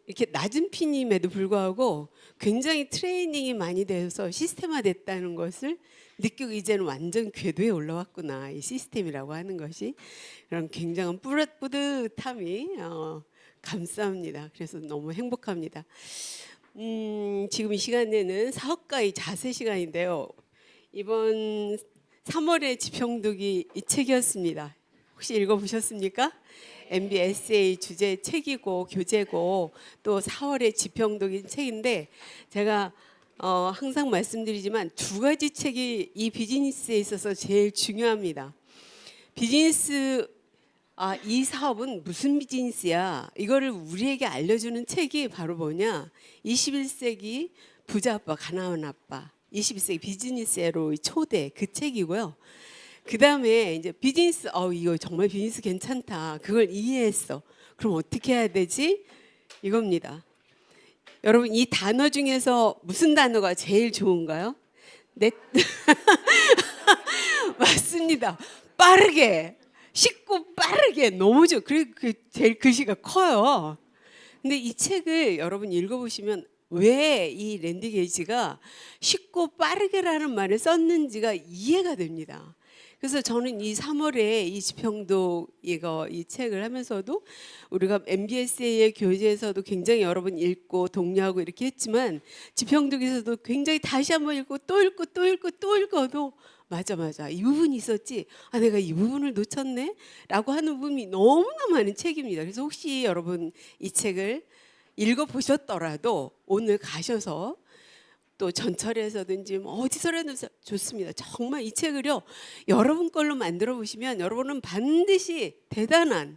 이렇게 낮은 핀임에도 불구하고 굉장히 트레이닝이 많이 돼서 시스템화됐다는 것을 느끼고 이제는 완전 궤도에 올라왔구나, 이 시스템이라고 하는 것이. 그런 굉장한 뿌듯함이 감사합니다. 그래서 너무 행복합니다. 지금 이 시간에는 사업가의 자세 시간인데요. 이번 3월의 지평독이 이 책이었습니다. 혹시 읽어보셨습니까? MBSA 주제 책이고 교재고 또 4월의 지평독인 책인데, 제가 항상 말씀드리지만 두 가지 책이 이 비즈니스에 있어서 제일 중요합니다. 비즈니스, 이 사업은 무슨 비즈니스야, 이거를 우리에게 알려주는 책이 바로 뭐냐, 21세기 부자 아빠 가난한 아빠, 21세기 비즈니스에로의 초대, 그 책이고요. 그 다음에 이제 비즈니스, 이거 정말 비즈니스 괜찮다, 그걸 이해했어, 그럼 어떻게 해야 되지, 이겁니다. 여러분, 이 단어 중에서 무슨 단어가 제일 좋은가요? 맞습니다. 빠르게, 쉽고 빠르게, 너무 좋아. 그리고 제일 글씨가 커요. 근데 이 책을 여러분 읽어보시면 왜 이 랜디 게이지가 쉽고 빠르게라는 말을 썼는지가 이해가 됩니다. 그래서 저는 이 3월에 이 지평독 이 책을 하면서도 우리가 MBSA의 교재에서도 굉장히 여러 번 읽고 독려하고 이렇게 했지만, 지평독에서도 굉장히 다시 한번 읽고 또 읽고 또 읽고 또 읽어도 맞아 이 부분이 있었지, 내가 이 부분을 놓쳤네 라고 하는 부분이 너무나 많은 책입니다. 그래서 혹시 여러분 이 책을 읽어보셨더라도 오늘 가셔서 또 전철에서든지 어디서라도 좋습니다. 정말 이 책을요 여러분 걸로 만들어 보시면 여러분은 반드시 대단한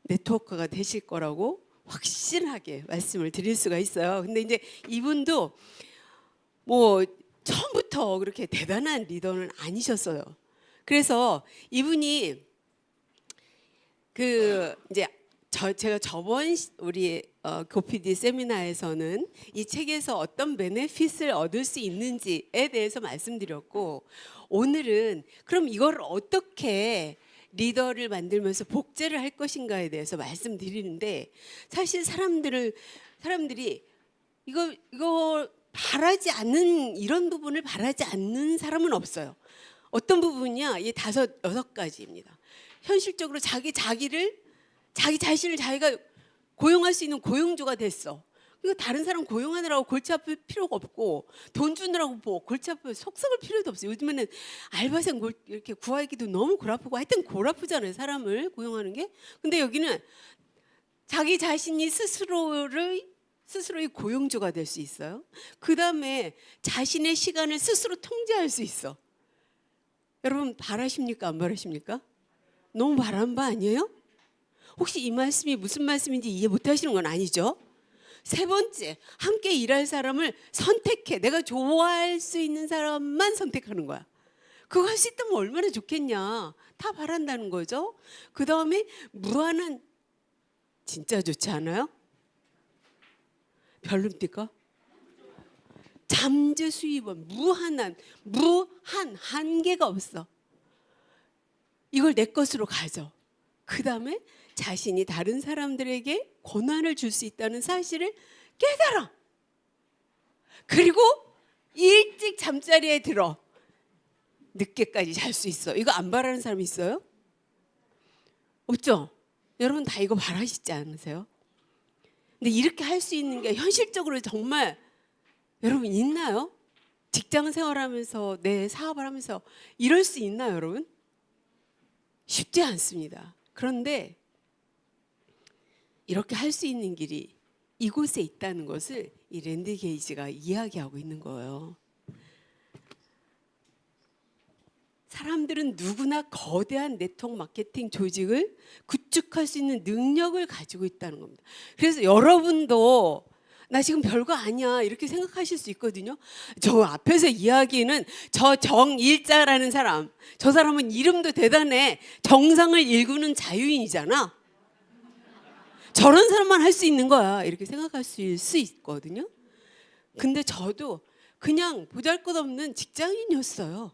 네트워커가 되실 거라고 확실하게 말씀을 드릴 수가 있어요. 근데 이제 이분도 뭐 처음부터 그렇게 대단한 리더는 아니셨어요. 그래서 이분이 이제 제가 저번 우리 고PD 세미나에서는 이 책에서 어떤 베네핏을 얻을 수 있는지에 대해서 말씀드렸고, 오늘은 그럼 이걸 어떻게 리더를 만들면서 복제를 할 것인가에 대해서 말씀드리는데, 사실 사람들이 이거 바라지 않는, 이런 부분을 바라지 않는 사람은 없어요. 어떤 부분이야? 이 5-6가지입니다. 현실적으로 자기 자신을 자기가 고용할 수 있는 고용주가 됐어. 그러니까 다른 사람 고용하느라고 골치 아플 필요가 없고, 돈 주느라고 골치 아플 속 썩을 필요도 없어요. 요즘에는 알바생 이렇게 구하기도 너무 골 아프고, 하여튼 골 아프잖아요, 사람을 고용하는 게. 근데 여기는 자기 자신이 스스로의 고용주가 될 수 있어요. 그 다음에 자신의 시간을 스스로 통제할 수 있어. 여러분 바라십니까, 안 바라십니까? 너무 바라는 바 아니에요? 혹시 이 말씀이 무슨 말씀인지 이해 못 하시는 건 아니죠? 세 번째, 함께 일할 사람을 선택해. 내가 좋아할 수 있는 사람만 선택하는 거야. 그거 할 수 있다면 얼마나 좋겠냐. 다 바란다는 거죠. 그 다음에 무한한, 진짜 좋지 않아요? 별로입니까? 잠재 수입원, 무한, 한계가 없어. 이걸 내 것으로 가져. 그 다음에 자신이 다른 사람들에게 권한을 줄 수 있다는 사실을 깨달아. 그리고 일찍 잠자리에 들어 늦게까지 잘 수 있어. 이거 안 바라는 사람 있어요? 없죠? 여러분 다 이거 바라시지 않으세요? 근데 이렇게 할 수 있는 게 현실적으로 정말 여러분 있나요? 직장 생활하면서 내 사업을 하면서 이럴 수 있나요, 여러분? 쉽지 않습니다. 그런데 이렇게 할 수 있는 길이 이곳에 있다는 것을 이 랜디 게이지가 이야기하고 있는 거예요. 사람들은 누구나 거대한 네트워크 마케팅 조직을 구축할 수 있는 능력을 가지고 있다는 겁니다. 그래서 여러분도 나 지금 별거 아니야 이렇게 생각하실 수 있거든요. 저 앞에서 이야기는 저 정일자라는 사람, 저 사람은 이름도 대단해. 정상을 일구는 자유인이잖아. 저런 사람만 할 수 있는 거야 이렇게 생각할 수 있거든요. 근데 저도 그냥 보잘것없는 직장인이었어요.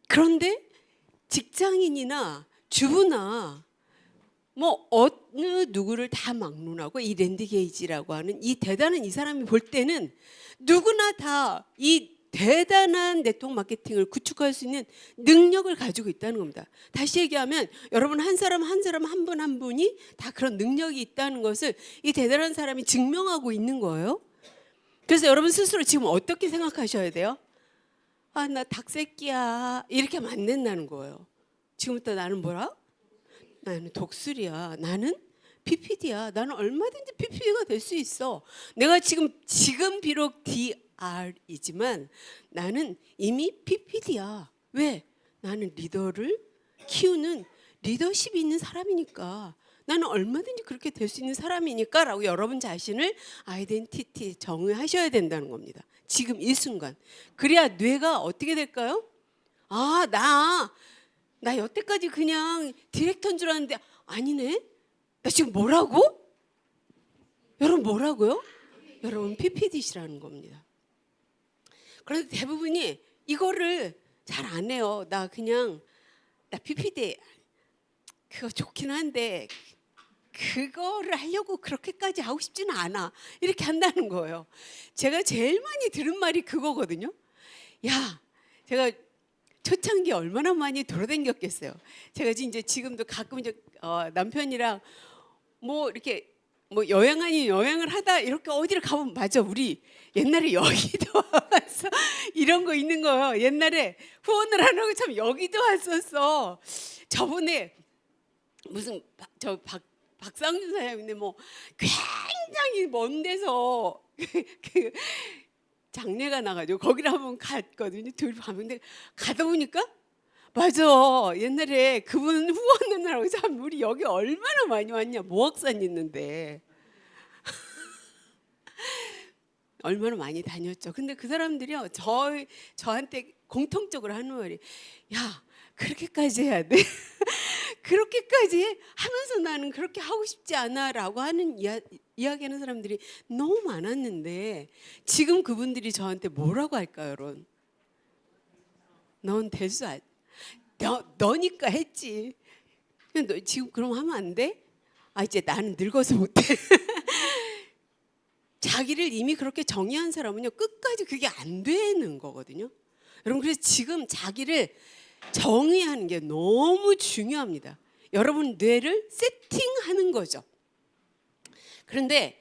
그런데 직장인이나 주부나 뭐 어느 누구를 다 막론하고 이 랜디 게이지라고 하는 이 대단한 이 사람이 볼 때는 누구나 다 이 대단한 네트워크 마케팅을 구축할 수 있는 능력을 가지고 있다는 겁니다. 다시 얘기하면 여러분 한 사람 한 사람 한 분 한 분이 다 그런 능력이 있다는 것을 이 대단한 사람이 증명하고 있는 거예요. 그래서 여러분 스스로 지금 어떻게 생각하셔야 돼요? 아, 나 닭새끼야 이렇게 하면 안 된다는 거예요. 지금부터 나는 뭐라? 나는 독수리야. 나는 PPD야. 나는 얼마든지 PPD가 될 수 있어. 내가 지금 비록 DR이지만 나는 이미 PPD야. 왜? 나는 리더를 키우는 리더십이 있는 사람이니까. 나는 얼마든지 그렇게 될 수 있는 사람이니까 라고 여러분 자신을 아이덴티티 정의하셔야 된다는 겁니다. 지금 이 순간. 그래야 뇌가 어떻게 될까요? 아, 나 여태까지 그냥 디렉터인 줄 알았는데 아니네? 나 지금 뭐라고? 여러분 뭐라고요? 여러분 PPD시라는 겁니다. 그런데 대부분이 이거를 잘 안 해요. 나 PPD 그거 좋긴 한데 그거를 하려고 그렇게까지 하고 싶지는 않아. 이렇게 한다는 거예요. 제가 제일 많이 들은 말이 그거거든요. 야, 제가 초창기 얼마나 많이 돌아다녔겠어요. 제가 이제 지금도 가끔 이제 남편이랑 뭐 이렇게 뭐 여행 아닌 여행을 하다 이렇게 어디를 가보면 맞아. 우리 옛날에 여기도 와서 이런 거 있는 거예요. 옛날에 후원을 하려고 참 여기도 왔었어. 저번에 무슨 박상준 사장인데 뭐 굉장히 먼 데서 그 장례가 나가지고 거기를 한번 갔거든요. 둘이 가는데 가다 보니까 맞아. 옛날에 그분 후원을 하고 참 우리 여기 얼마나 많이 왔냐. 모악산 있는데 얼마나 많이 다녔죠. 근데 그 사람들이요 저한테 공통적으로 하는 말이 야 그렇게까지 해야 돼? 그렇게까지 하면서 나는 그렇게 하고 싶지 않아라고 하는 이야기하는 사람들이 너무 많았는데 지금 그분들이 저한테 뭐라고 할까요, 여러분? 넌 될 수 너니까 했지. 너 지금 그럼 하면 안 돼? 아 이제 나는 늙어서 못해. 자기를 이미 그렇게 정의한 사람은요 끝까지 그게 안 되는 거거든요. 여러분 그래서 지금 자기를 정의하는 게 너무 중요합니다. 여러분 뇌를 세팅하는 거죠. 그런데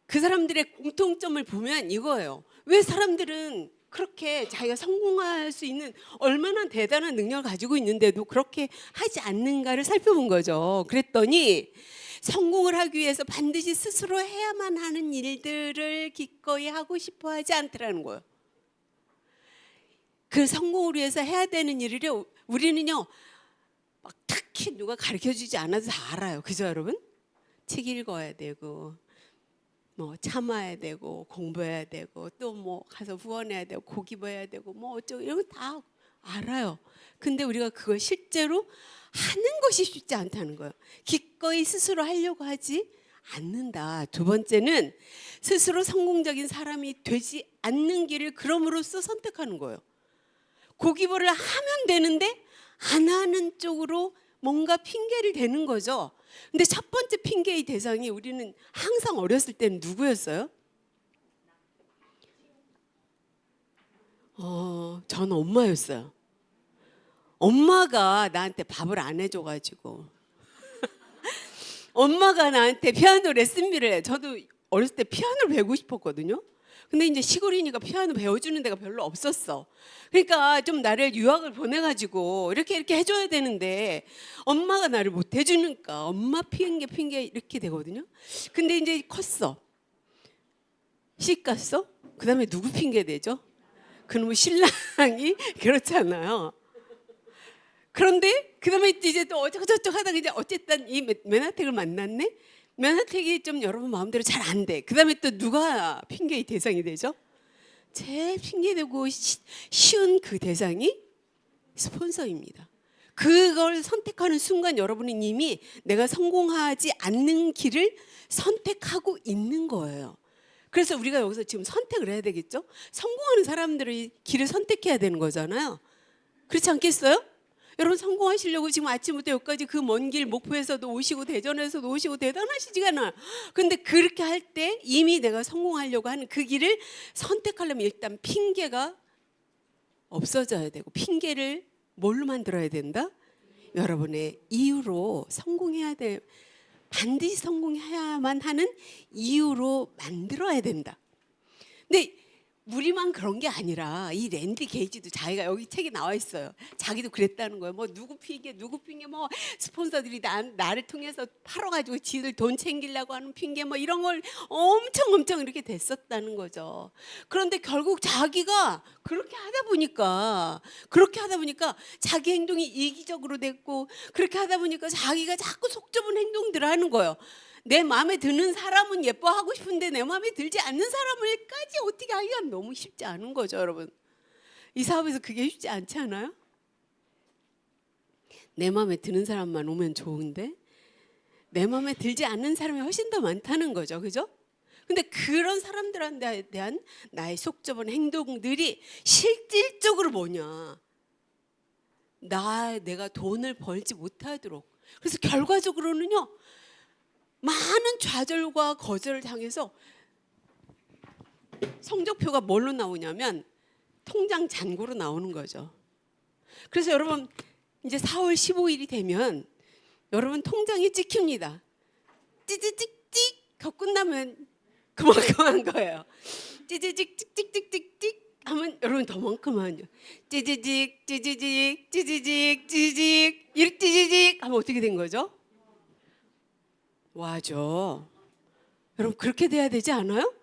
그 사람들의 공통점을 보면 이거예요. 왜 사람들은 그렇게 자기가 성공할 수 있는 얼마나 대단한 능력을 가지고 있는데도 그렇게 하지 않는가를 살펴본 거죠. 그랬더니 성공을 하기 위해서 반드시 스스로 해야만 하는 일들을 기꺼이 하고 싶어 하지 않더라는 거예요. 그 성공을 위해서 해야 되는 일을요 우리는요 막 특히 누가 가르쳐주지 않아도 다 알아요. 그죠 여러분? 책 읽어야 되고 뭐 참아야 되고 공부해야 되고 또 뭐 가서 후원해야 되고 고기 봐야 되고 뭐 어쩌고 이런 거 다 알아요. 근데 우리가 그걸 실제로 하는 것이 쉽지 않다는 거예요. 기꺼이 스스로 하려고 하지 않는다. 두 번째는 스스로 성공적인 사람이 되지 않는 길을 그럼으로써 선택하는 거예요. 고기버를 하면 되는데 안 하는 쪽으로 뭔가 핑계를 대는 거죠. 근데 첫 번째 핑계의 대상이 우리는 항상 어렸을 때는 누구였어요? 저는 엄마였어요. 엄마가 나한테 밥을 안 해줘가지고 엄마가 나한테 피아노 레슨비를 해. 저도 어렸을 때 피아노를 배우고 싶었거든요. 근데 이제 시골이니까 피아노 배워주는 데가 별로 없었어. 그러니까 좀 나를 유학을 보내가지고 이렇게 해줘야 되는데 엄마가 나를 못 해주니까 엄마 핑계 이렇게 되거든요. 근데 이제 컸어. 시집 갔어? 그 다음에 누구 핑계 대죠? 그놈의 신랑이 그렇잖아요. 그런데 그 다음에 이제 또 어쩌고저쩌고 하다가 이제 어쨌든 이 맨하텍을 만났네. 맨하텍이 좀 여러분 마음대로 잘 안 돼. 그 다음에 또 누가 핑계의 대상이 되죠? 제일 핑계대고 쉬운 그 대상이 스폰서입니다. 그걸 선택하는 순간 여러분은 이미 내가 성공하지 않는 길을 선택하고 있는 거예요. 그래서 우리가 여기서 지금 선택을 해야 되겠죠? 성공하는 사람들의 길을 선택해야 되는 거잖아요. 그렇지 않겠어요? 여러분 성공하시려고 지금 아침부터 여기까지 그 먼 길 목포에서도 오시고 대전에서도 오시고 대단하시지가 않아요. 근데 그렇게 할 때 이미 내가 성공하려고 하는 그 길을 선택하려면 일단 핑계가 없어져야 되고, 핑계를 뭘로 만들어야 된다? 여러분의 이유로 성공해야 돼. 반드시 성공해야만 하는 이유로 만들어야 된다. 근데 우리만 그런 게 아니라 이 랜디 게이지도 자기가 여기 책에 나와 있어요. 자기도 그랬다는 거예요. 뭐 누구 핑계 뭐 스폰서들이 나를 통해서 팔아가지고 지들 돈 챙기려고 하는 핑계 뭐 이런 걸 엄청 이렇게 됐었다는 거죠. 그런데 결국 자기가 그렇게 하다 보니까 자기 행동이 이기적으로 됐고, 그렇게 하다 보니까 자기가 자꾸 속 좁은 행동들을 하는 거예요. 내 마음에 드는 사람은 예뻐하고 싶은데 내 마음에 들지 않는 사람을까지 어떻게 하기가 너무 쉽지 않은 거죠, 여러분. 이 사업에서 그게 쉽지 않지 않아요? 내 마음에 드는 사람만 오면 좋은데 내 마음에 들지 않는 사람이 훨씬 더 많다는 거죠, 그죠? 근데 그런 사람들한테 대한 나의 속 좁은 행동들이 실질적으로 뭐냐? 내가 돈을 벌지 못하도록. 그래서 결과적으로는요, 많은 좌절과 거절을 당해서 성적표가 뭘로 나오냐면 통장 잔고로 나오는 거죠. 그래서 여러분 이제 4월 15일이 되면 여러분 통장이 찍힙니다. 찌찌찍찍 하고 끝나면 그만큼한 거예요. 찌찌찍찍찍찍찍 하면 여러분 더만큼만요. 찌찌직 이렇게 찌찌직 하면 어떻게 된 거죠? 와죠. 여러분 그렇게 돼야 되지 않아요?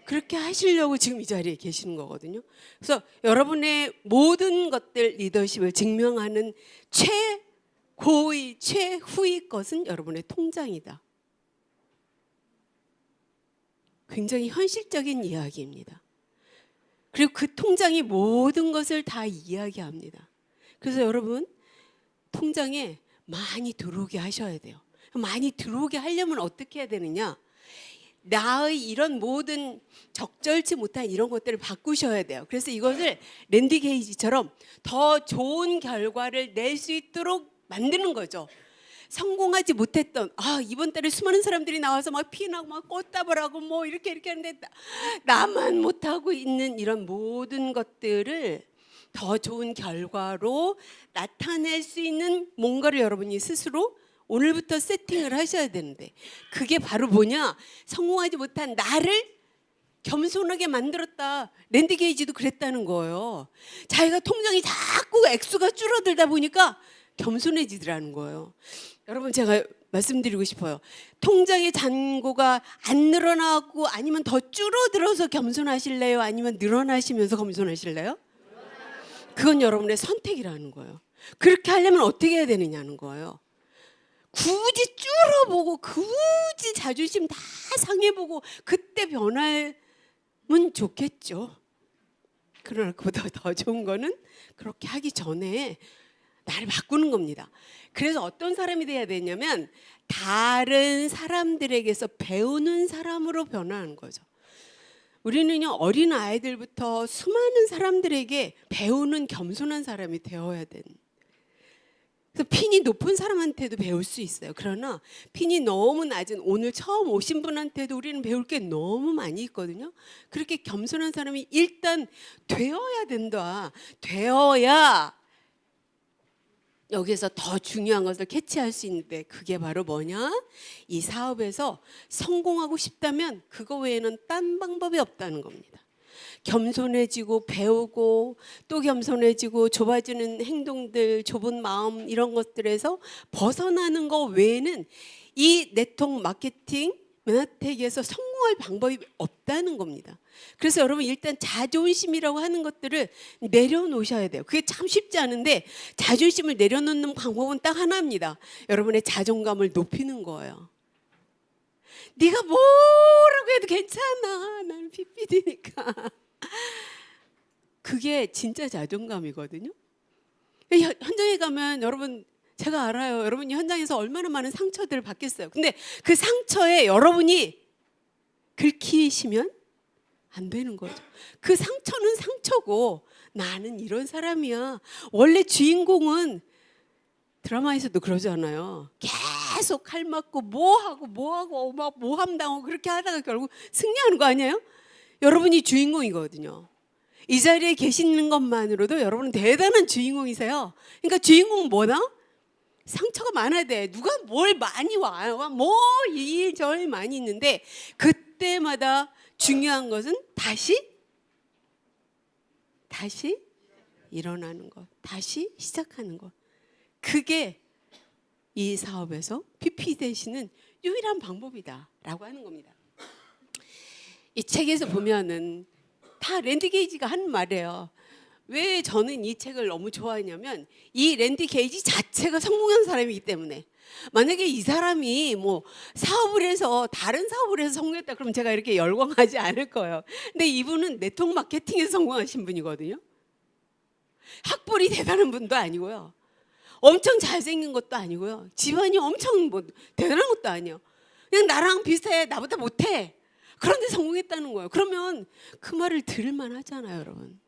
그렇게 하시려고 지금 이 자리에 계시는 거거든요. 그래서 여러분의 모든 것들 리더십을 증명하는 최고의 최후의 것은 여러분의 통장이다. 굉장히 현실적인 이야기입니다. 그리고 그 통장이 모든 것을 다 이야기합니다. 그래서 여러분 통장에 많이 들어오게 하셔야 돼요. 많이 들어오게 하려면 어떻게 해야 되느냐? 나의 이런 모든 적절치 못한 이런 것들을 바꾸셔야 돼요. 그래서 이것을 랜디 게이지처럼 더 좋은 결과를 낼 수 있도록 만드는 거죠. 성공하지 못했던 이번 달에 수많은 사람들이 나와서 막 피나고 막 꽃다발 하고 뭐 이렇게 하는데 나만 못하고 있는 이런 모든 것들을 더 좋은 결과로 나타낼 수 있는 뭔가를 여러분이 스스로 오늘부터 세팅을 하셔야 되는데, 그게 바로 뭐냐? 성공하지 못한 나를 겸손하게 만들었다. 랜디 게이지도 그랬다는 거예요. 자기가 통장이 자꾸 액수가 줄어들다 보니까 겸손해지더라는 거예요. 여러분 제가 말씀드리고 싶어요. 통장의 잔고가 안 늘어나고 아니면 더 줄어들어서 겸손하실래요? 아니면 늘어나시면서 겸손하실래요? 그건 여러분의 선택이라는 거예요. 그렇게 하려면 어떻게 해야 되느냐는 거예요. 굳이 줄어보고 굳이 자존심 다 상해보고 그때 변하면 좋겠죠. 그러나 그보다 더 좋은 거는 그렇게 하기 전에 나를 바꾸는 겁니다. 그래서 어떤 사람이 돼야 되냐면 다른 사람들에게서 배우는 사람으로 변화하는 거죠. 우리는요, 어린 아이들부터 수많은 사람들에게 배우는 겸손한 사람이 되어야 되는. 그래서 핀이 높은 사람한테도 배울 수 있어요. 그러나 핀이 너무 낮은 오늘 처음 오신 분한테도 우리는 배울 게 너무 많이 있거든요. 그렇게 겸손한 사람이 일단 되어야 된다. 되어야 여기에서 더 중요한 것을 캐치할 수 있는데, 그게 바로 뭐냐? 이 사업에서 성공하고 싶다면 그거 외에는 딴 방법이 없다는 겁니다. 겸손해지고 배우고 또 겸손해지고 좁아지는 행동들, 좁은 마음, 이런 것들에서 벗어나는 것 외에는 이 네트워크 마케팅 메나텍에서 성공할 방법이 없다는 겁니다. 그래서 여러분 일단 자존심이라고 하는 것들을 내려놓으셔야 돼요. 그게 참 쉽지 않은데 자존심을 내려놓는 방법은 딱 하나입니다. 여러분의 자존감을 높이는 거예요. 네가 뭐라고 해도 괜찮아. 나는 PPD니까. 그게 진짜 자존감이거든요. 현장에 가면 여러분 제가 알아요. 여러분이 현장에서 얼마나 많은 상처들을 받겠어요. 근데 그 상처에 여러분이 긁히시면 안 되는 거죠. 그 상처는 상처고 나는 이런 사람이야. 원래 주인공은 드라마에서도 그러잖아요. 계속 칼 맞고 뭐하고 막 모함당하고 그렇게 하다가 결국 승리하는 거 아니에요? 여러분이 주인공이거든요. 이 자리에 계시는 것만으로도 여러분은 대단한 주인공이세요. 그러니까 주인공은 뭐다? 상처가 많아야 돼. 누가 뭘 많이 와요. 뭐 이리저리 많이 있는데 그때마다 중요한 것은 다시 일어나는 것. 다시 시작하는 것. 그게 이 사업에서 PP 되시는 유일한 방법이다라고 하는 겁니다. 이 책에서 보면은 다 랜디 게이지가 하는 말이에요. 왜 저는 이 책을 너무 좋아하냐면 이 랜디 게이지 자체가 성공한 사람이기 때문에. 만약에 이 사람이 뭐 사업을 해서 다른 사업을 해서 성공했다 그러면 제가 이렇게 열광하지 않을 거예요. 근데 이분은 네트워크 마케팅에서 성공하신 분이거든요. 학벌이 대단한 분도 아니고요. 엄청 잘생긴 것도 아니고요. 집안이 엄청 뭐 대단한 것도 아니에요. 그냥 나랑 비슷해. 나보다 못해. 그런데 성공했다는 거예요. 그러면 그 말을 들을만 하잖아요, 여러분.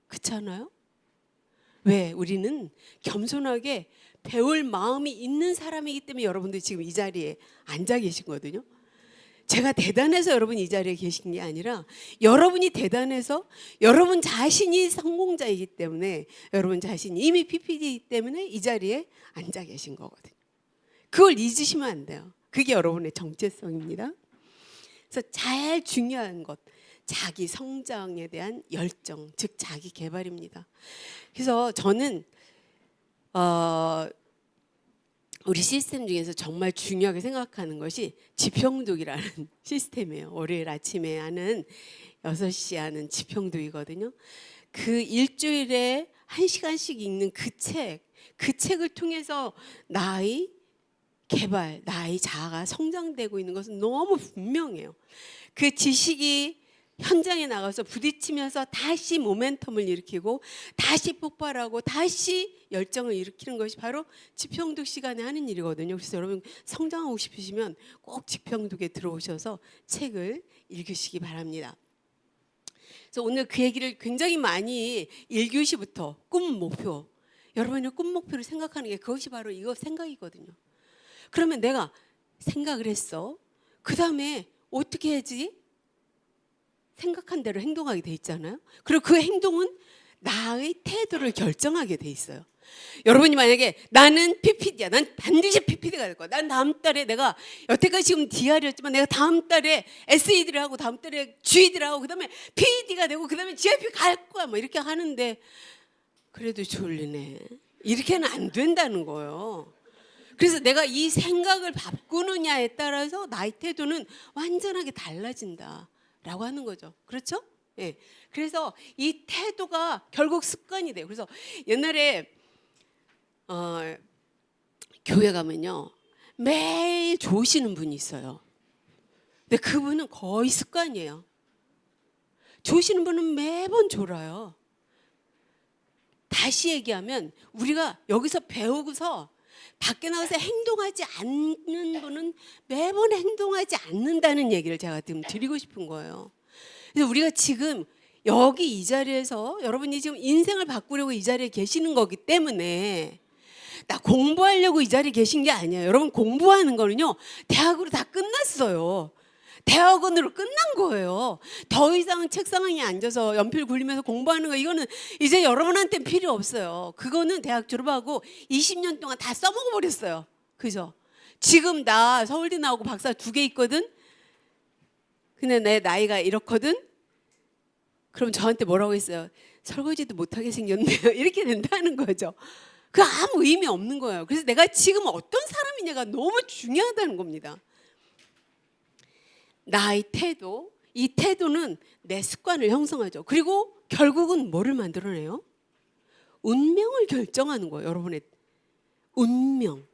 그렇지 않아요? 왜? 우리는 겸손하게 배울 마음이 있는 사람이기 때문에 여러분들이 지금 이 자리에 앉아 계신 거거든요. 제가 대단해서 여러분이 이 자리에 계신 게 아니라 여러분이 대단해서 여러분 자신이 성공자이기 때문에 여러분 자신이 이미 PPD이기 때문에 이 자리에 앉아 계신 거거든요. 그걸 잊으시면 안 돼요. 그게 여러분의 정체성입니다. 그래서 제일 중요한 것, 자기 성장에 대한 열정, 즉 자기 개발입니다. 그래서 저는 우리 시스템 중에서 정말 중요하게 생각하는 것이 지평독이라는 시스템이에요. 월요일 아침에 하는 6시 하는 지평독이거든요. 그 일주일에 1시간씩 읽는 그 책을 통해서 나의 개발, 나의 자아가 성장되고 있는 것은 너무 분명해요. 그 지식이 현장에 나가서 부딪히면서 다시 모멘텀을 일으키고 다시 폭발하고 다시 열정을 일으키는 것이 바로 지평독 시간에 하는 일이거든요. 그래서 여러분 성장하고 싶으시면 꼭 지평독에 들어오셔서 책을 읽으시기 바랍니다. 그래서 오늘 그 얘기를 굉장히 많이 1교시부터 꿈 목표, 여러분의 꿈 목표를 생각하는 게 그것이 바로 이거 생각이거든요. 그러면 내가 생각을 했어. 그 다음에 어떻게 해야지? 생각한 대로 행동하게 돼 있잖아요. 그리고 그 행동은 나의 태도를 결정하게 돼 있어요. 여러분이 만약에 나는 PPD야. 난 반드시 PPD가 될 거야. 난 다음 달에 내가 여태까지 지금 DR이었지만 내가 다음 달에 SED를 하고 다음 달에 GED를 하고 그다음에 PED가 되고 그다음에 GIP 갈 거야. 뭐 이렇게 하는데 그래도 졸리네. 이렇게는 안 된다는 거예요. 그래서 내가 이 생각을 바꾸느냐에 따라서 나의 태도는 완전하게 달라진다라고 하는 거죠. 그렇죠? 예. 그래서 이 태도가 결국 습관이 돼요. 그래서 옛날에 교회 가면요 매일 조시는 분이 있어요. 근데 그분은 거의 습관이에요. 조시는 분은 매번 졸아요. 다시 얘기하면 우리가 여기서 배우고서 밖에 나가서 행동하지 않는 분은 매번 행동하지 않는다는 얘기를 제가 지금 드리고 싶은 거예요. 그래서 우리가 지금 여기 이 자리에서 여러분이 지금 인생을 바꾸려고 이 자리에 계시는 거기 때문에 나 공부하려고 이 자리에 계신 게 아니에요. 여러분 공부하는 거는요 대학으로 다 끝났어요. 대학원으로 끝난 거예요. 더 이상 책상에 앉아서 연필 굴리면서 공부하는 거 이거는 이제 여러분한테는 필요 없어요. 그거는 대학 졸업하고 20년 동안 다 써먹어 버렸어요. 그죠? 지금 나 서울대 나오고 박사 2개 있거든. 근데 내 나이가 이렇거든. 그럼 저한테 뭐라고 했어요? 설거지도 못하게 생겼네요. 이렇게 된다는 거죠. 그 아무 의미 없는 거예요. 그래서 내가 지금 어떤 사람이냐가 너무 중요하다는 겁니다. 나의 태도, 이 태도는 내 습관을 형성하죠. 그리고 결국은 뭐를 만들어내요? 운명을 결정하는 거예요. 여러분의 운명.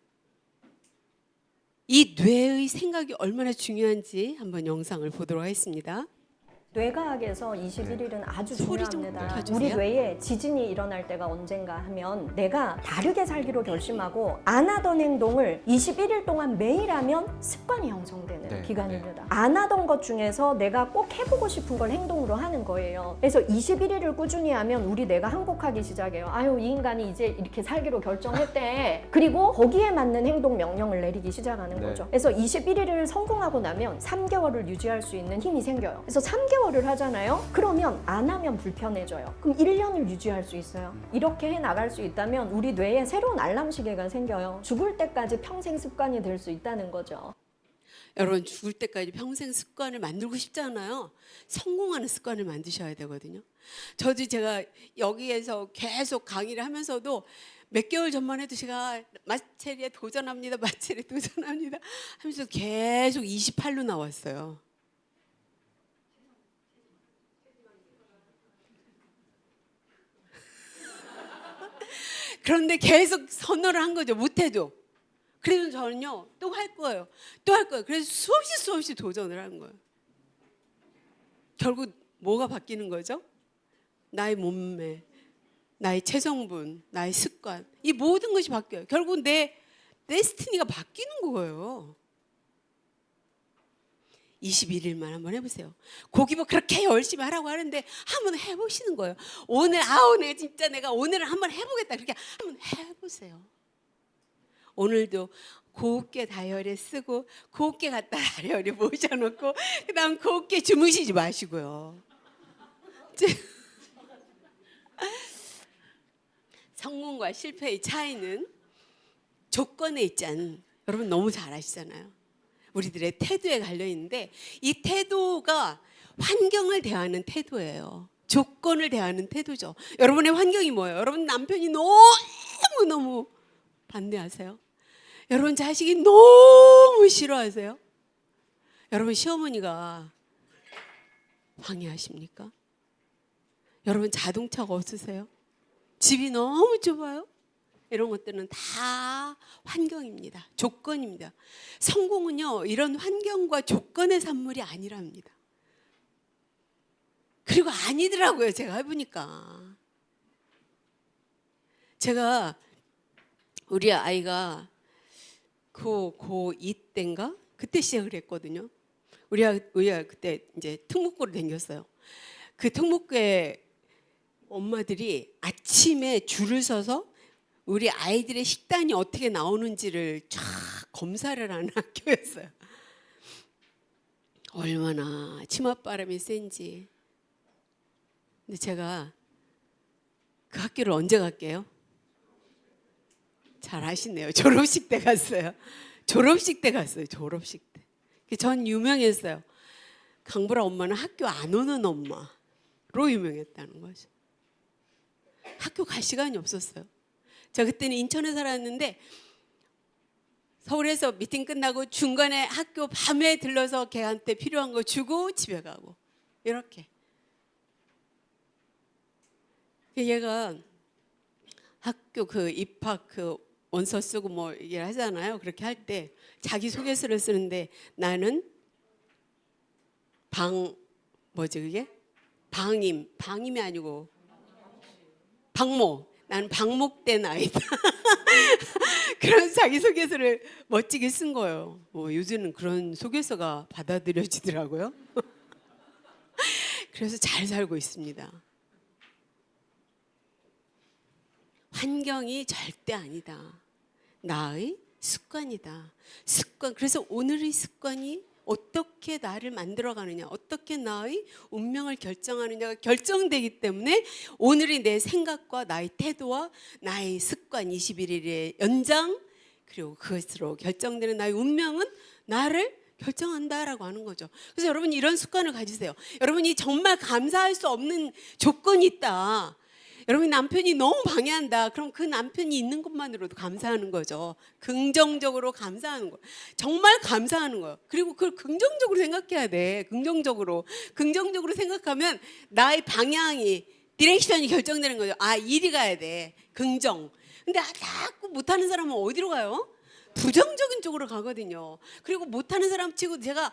이 뇌의 생각이 얼마나 중요한지 한번 영상을 보도록 하겠습니다. 뇌과학에서 21일은 아주 소리 좀 중요합니다. 켜주세요. 우리 뇌에 지진이 일어날 때가 언젠가 하면 내가 다르게 살기로 결심하고 안 하던 행동을 21일 동안 매일 하면 습관이 형성되는 네, 기간입니다. 안 하던 것 중에서 내가 꼭 해보고 싶은 걸 행동으로 하는 거예요. 그래서 21일을 꾸준히 하면 우리 뇌가 항복하기 시작해요. 아유, 이 인간이 이제 이렇게 살기로 결정했대. 그리고 거기에 맞는 행동 명령을 내리기 시작하는 네. 거죠. 그래서 21일을 성공하고 나면 3개월을 유지할 수 있는 힘이 생겨요. 그래서 3개월을 하잖아요. 그러면 안 하면 불편해져요. 그럼 1년을 유지할 수 있어요. 이렇게 해 나갈 수 있다면 우리 뇌에 새로운 알람 시계가 생겨요. 죽을 때까지 평생 습관이 될 수 있다는 거죠. 여러분 죽을 때까지 평생 습관을 만들고 싶잖아요. 성공하는 습관을 만드셔야 되거든요. 저도 제가 여기에서 계속 강의를 하면서도 몇 개월 전만 해도 제가 마체리에 도전합니다. 마체리에 도전합니다. 하면서 계속 28로 나왔어요. 그런데 계속 선언을 한 거죠. 못해도. 그래서 저는요 또 할 거예요. 또 할 거예요. 그래서 수없이 도전을 한 거예요. 결국 뭐가 바뀌는 거죠? 나의 몸매, 나의 체성분, 나의 습관, 이 모든 것이 바뀌어요. 결국 내 데스티니가 바뀌는 거예요. 21일만 한번 해보세요. 고기도 그렇게 열심히 하라고 하는데 한번 해보시는 거예요. 오늘 내가 진짜 내가 오늘은 한번 해보겠다. 그렇게 한번 해보세요. 오늘도 곱게 다이어리 쓰고 곱게 갖다 다이어리 모셔놓고 그다음 곱게 주무시지 마시고요. 성공과 실패의 차이는 조건에 있지 않은, 여러분 너무 잘 아시잖아요. 우리들의 태도에 갈려 있는데 이 태도가 환경을 대하는 태도예요. 조건을 대하는 태도죠. 여러분의 환경이 뭐예요? 여러분 남편이 너무 반대하세요? 여러분 자식이 너무 싫어하세요? 여러분 시어머니가 방해하십니까? 여러분 자동차가 없으세요? 집이 너무 좁아요? 이런 것들은 다 환경입니다. 조건입니다. 성공은요 이런 환경과 조건의 산물이 아니랍니다. 그리고 아니더라고요. 제가 해보니까. 제가 우리 아이가 고2 때인가 그때 시작을 했거든요. 우리가 그때 이제 특목고를 다녔어요. 그 특목고에 엄마들이 아침에 줄을 서서 우리 아이들의 식단이 어떻게 나오는지를 쫙 검사를 하는 학교였어요. 얼마나 치맛바람이 센지. 근데 제가 그 학교를 언제 갈게요? 잘 아시네요. 졸업식 때 갔어요. 졸업식 때. 전 유명했어요. 강보라 엄마는 학교 안 오는 엄마로 유명했다는 거죠. 학교 갈 시간이 없었어요. 제가 그때는 인천에 살았는데 서울에서 미팅 끝나고 중간에 학교 밤에 들러서 걔한테 필요한 거 주고 집에 가고 이렇게. 얘가 학교 그 입학 그 원서 쓰고 뭐 얘기를 하잖아요. 그렇게 할 때 자기 소개서를 쓰는데 나는 방임이 아니고 나는 방목된 아이다. 그런 자기 소개서를 멋지게 쓴 거예요. 요즘은 그런 소개서가 받아들여지더라고요. 그래서 잘 살고 있습니다. 환경이 절대 아니다. 나의 습관이다. 그래서 오늘의 습관이 어떻게 나를 만들어가느냐, 어떻게 나의 운명을 결정하느냐가 결정되기 때문에 오늘의 내 생각과 나의 태도와 나의 습관 21일의 연장, 그리고 그것으로 결정되는 나의 운명은 나를 결정한다라고 하는 거죠. 그래서 여러분이 이런 습관을 가지세요. 여러분이 정말 감사할 수 없는 조건이 있다. 여러분 남편이 너무 방해한다. 그럼 그 남편이 있는 것만으로도 감사하는 거죠. 긍정적으로 감사하는 거예요. 정말 감사하는 거예요. 그리고 그걸 긍정적으로 생각해야 돼. 긍정적으로 생각하면 나의 방향이 디렉션이 결정되는 거죠. 이리 가야 돼. 긍정. 근데 자꾸 못하는 사람은 어디로 가요? 부정적인 쪽으로 가거든요. 그리고 못하는 사람 치고 제가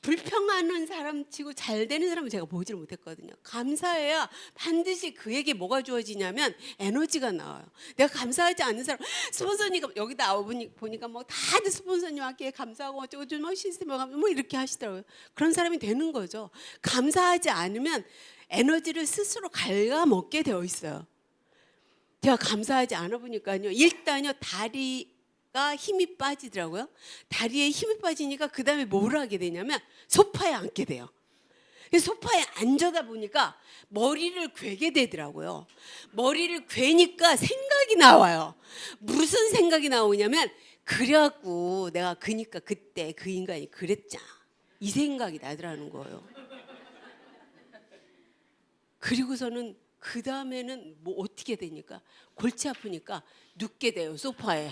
불평하는 사람 치고 잘 되는 사람은 제가 보지를 못했거든요. 감사해야 반드시 그에게 뭐가 주어지냐면 에너지가 나와요. 내가 감사하지 않는 사람, 스폰서님 여기 나와 보니까 뭐 다들 스폰서님께 감사하고 어쩌고 좀 시스템을 뭐 이렇게 하시더라고요. 그런 사람이 되는 거죠. 감사하지 않으면 에너지를 스스로 갉아먹게 되어 있어요. 제가 감사하지 않아 보니까요. 일단요 다리가 힘이 빠지더라고요. 다리에 힘이 빠지니까 그 다음에 뭘 하게 되냐면 소파에 앉게 돼요. 소파에 앉아다 보니까 머리를 괴게 되더라고요. 머리를 괴니까 생각이 나와요. 무슨 생각이 나오냐면 그래갖고 내가 그니까 그때 그 인간이 그랬잖아. 이 생각이 나더라는 거예요. 그리고서는 그 다음에는 뭐 어떻게 되니까 골치 아프니까 눕게 돼요. 소파에.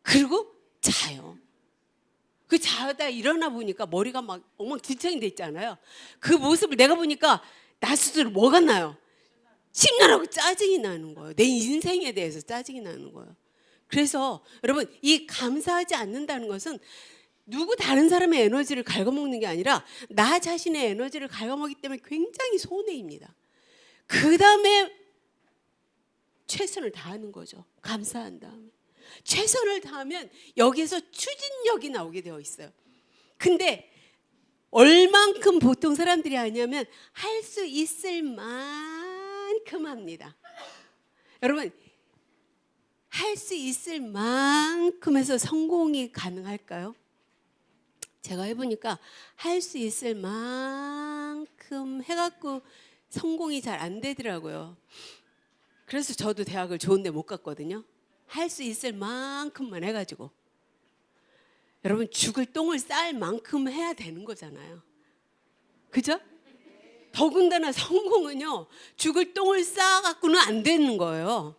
그리고 자요. 그 자다 일어나 보니까 머리가 막 엉망진창이 돼 있잖아요. 그 모습을 내가 보니까 나 스스로 뭐가 나요? 심란하고 짜증이 나는 거예요. 내 인생에 대해서 짜증이 나는 거예요. 그래서 여러분 이 감사하지 않는다는 것은 누구 다른 사람의 에너지를 갉아먹는 게 아니라 나 자신의 에너지를 갉아먹기 때문에 굉장히 손해입니다. 그 다음에 최선을 다하는 거죠. 감사한 다음에. 최선을 다하면 여기에서 추진력이 나오게 되어 있어요. 근데 얼만큼 보통 사람들이 하냐면 할 수 있을 만큼 합니다. 여러분 할 수 있을 만큼 해서 성공이 가능할까요? 제가 해보니까 할 수 있을 만큼 해갖고 성공이 잘 안 되더라고요. 그래서 저도 대학을 좋은데 못 갔거든요. 할 수 있을 만큼만 해가지고. 여러분 죽을 똥을 쌀 만큼 해야 되는 거잖아요. 그죠? 더군다나 성공은요 죽을 똥을 쌓아갖고는 안 되는 거예요.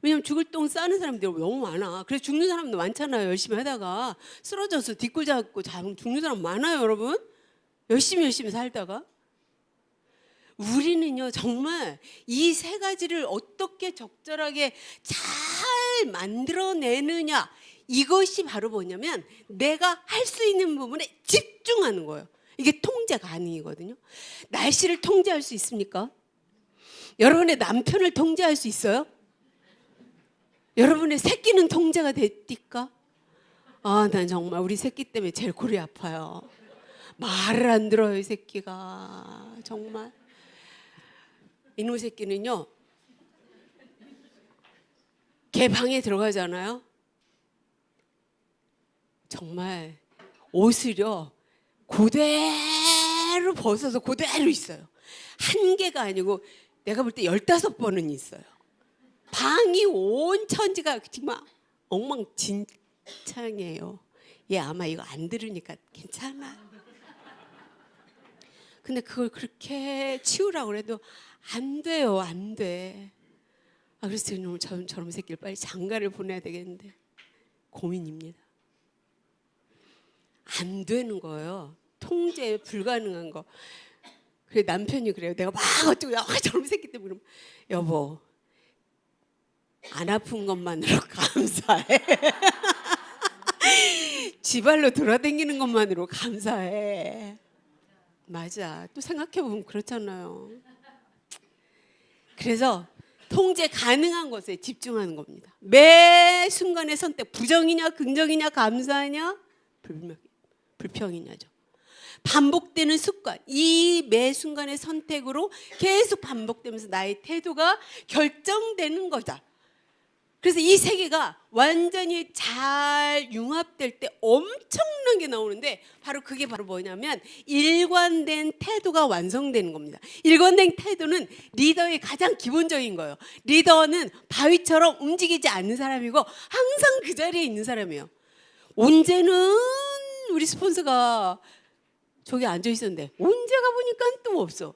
왜냐면 죽을 똥 싸는 사람들이 너무 많아. 그래서 죽는 사람도 많잖아요. 열심히 하다가 쓰러져서 뒷골 잡고 죽는 사람 많아요. 여러분 열심히 살다가. 우리는요 정말 이 세 가지를 어떻게 적절하게 잘 만들어내느냐, 이것이 바로 뭐냐면 내가 할 수 있는 부분에 집중하는 거예요. 이게 통제 가능이거든요. 날씨를 통제할 수 있습니까? 여러분의 남편을 통제할 수 있어요? 여러분의 새끼는 통제가 됩니까? 난 정말 우리 새끼 때문에 제일 골이 아파요. 말을 안 들어요, 이 새끼가. 정말. 이놈 새끼는요, 걔 방에 들어가잖아요. 정말 옷을요, 그대로 벗어서 그대로 있어요. 한 개가 아니고 내가 볼 때 15번은 있어요. 방이 온 천지가 정말 엉망진창이에요. 얘 아마 이거 안 들으니까 괜찮아. 근데 그걸 그렇게 치우라고 해도 안 돼요. 안 돼. 그래서 이놈 저놈 새끼를 빨리 장가를 보내야 되겠는데 고민입니다. 안 되는 거예요. 통제 불가능한 거. 그래 남편이 그래요. 내가 막 어쩌고 저놈 새끼 때문에 그러면 여보 안 아픈 것만으로 감사해. 지발로 돌아다니는 것만으로 감사해. 맞아. 또 생각해보면 그렇잖아요. 그래서 통제 가능한 것에 집중하는 겁니다. 매 순간의 선택, 부정이냐 긍정이냐 감사하냐 불평이냐죠. 반복되는 습관, 이 매 순간의 선택으로 계속 반복되면서 나의 태도가 결정되는 거다. 그래서 이 세 개가 완전히 잘 융합될 때 엄청난 게 나오는데 그게 바로 뭐냐면 일관된 태도가 완성되는 겁니다. 일관된 태도는 리더의 가장 기본적인 거예요. 리더는 바위처럼 움직이지 않는 사람이고 항상 그 자리에 있는 사람이에요. 언제는 우리 스폰서가 저기 앉아 있었는데 언제 가보니까 또 없어.